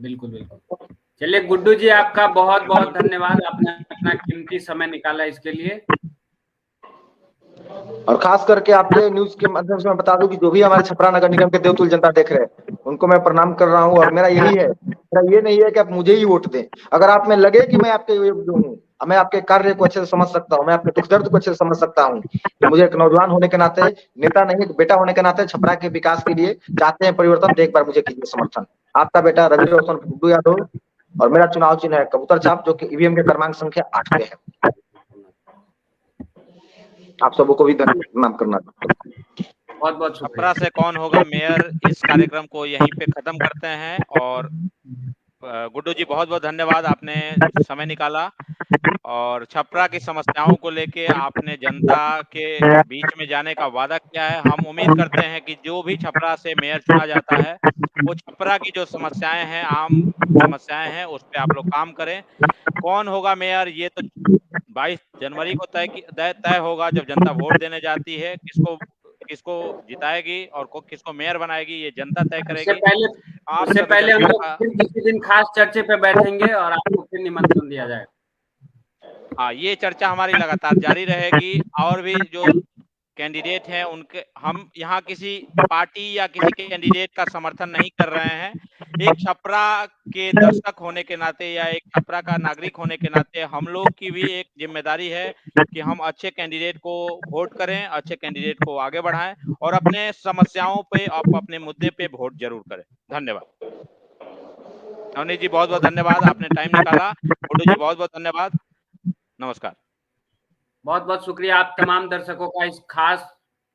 बिल्कुल बिल्कुल। चलिए गुड्डू जी, आपका बहुत बहुत धन्यवाद, आपने अपना कीमती समय निकाला इसके लिए। और खास करके आपके न्यूज के माध्यम से मैं बता दूं कि जो भी हमारे छपरा नगर निगम के देवतुल्य जनता देख रहे हैं उनको मैं प्रणाम कर रहा हूं। और मेरा यही है, मेरा ये नहीं है कि आप मुझे ही वोट दें। अगर आप में लगे कि मैं आपके योग्य हूँ, मैं आपके कार्य को अच्छे से समझ सकता हूँ, मैं आपके दुख दर्द को अच्छे से समझ सकता हूँ, तो मुझे एक नौजवान होने के नाते, नेता नहीं एक बेटा होने के नाते छपरा के विकास के लिए चाहते हैं परिवर्तन, तो एक बार मुझे कीजिए समर्थन। आपका बेटा रवि रोशन गुड्डू यादव, और मेरा चुनाव चिन्ह है कबूतर छाप, जो कि ईवीएम के क्रमांक संख्या 8 पे है। आप सबको भी धन्यवाद करना। बहुत बहुत छपरा से कौन होगा मेयर, इस कार्यक्रम को यहीं पे खत्म करते हैं। और गुड्डू जी बहुत बहुत धन्यवाद, आपने समय निकाला और छपरा की समस्याओं को लेके आपने जनता के बीच में जाने का वादा किया है। हम उम्मीद करते हैं कि जो भी छपरा से मेयर चुना जाता है वो छपरा की जो समस्याएं हैं, आम समस्याएं हैं, उस पर आप लोग काम करें। कौन होगा मेयर ये तो 22 जनवरी को तय होगा, जब जनता वोट देने जाती है। किसको जिताएगी और किसको मेयर बनाएगी ये जनता तय करेगी। उससे पहले हम लोग फिर किसी दिन खास चर्चे पे बैठेंगे और आपको फिर निमंत्रण दिया जाएगा। हाँ, ये चर्चा हमारी लगातार जारी रहेगी। और भी जो कैंडिडेट हैं उनके, हम यहाँ किसी पार्टी या किसी कैंडिडेट का समर्थन नहीं कर रहे हैं। एक छपरा के दर्शक होने के नाते या एक छपरा का नागरिक होने के नाते हम लोग की भी एक जिम्मेदारी है कि हम अच्छे कैंडिडेट को वोट करें, अच्छे कैंडिडेट को आगे बढ़ाएं और अपने समस्याओं पे, अपने मुद्दे पे वोट जरूर करें। धन्यवाद। नवनीत जी बहुत बहुत धन्यवाद, आपने टाइम निकाला। गुड्डू जी बहुत बहुत धन्यवाद, नमस्कार। बहुत बहुत शुक्रिया आप तमाम दर्शकों का इस खास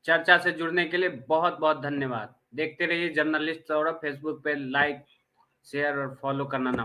चर्चा से जुड़ने के लिए बहुत बहुत धन्यवाद। देखते रहिए जर्नलिस्ट सौरभ। फेसबुक पे लाइक, शेयर और फॉलो करना ना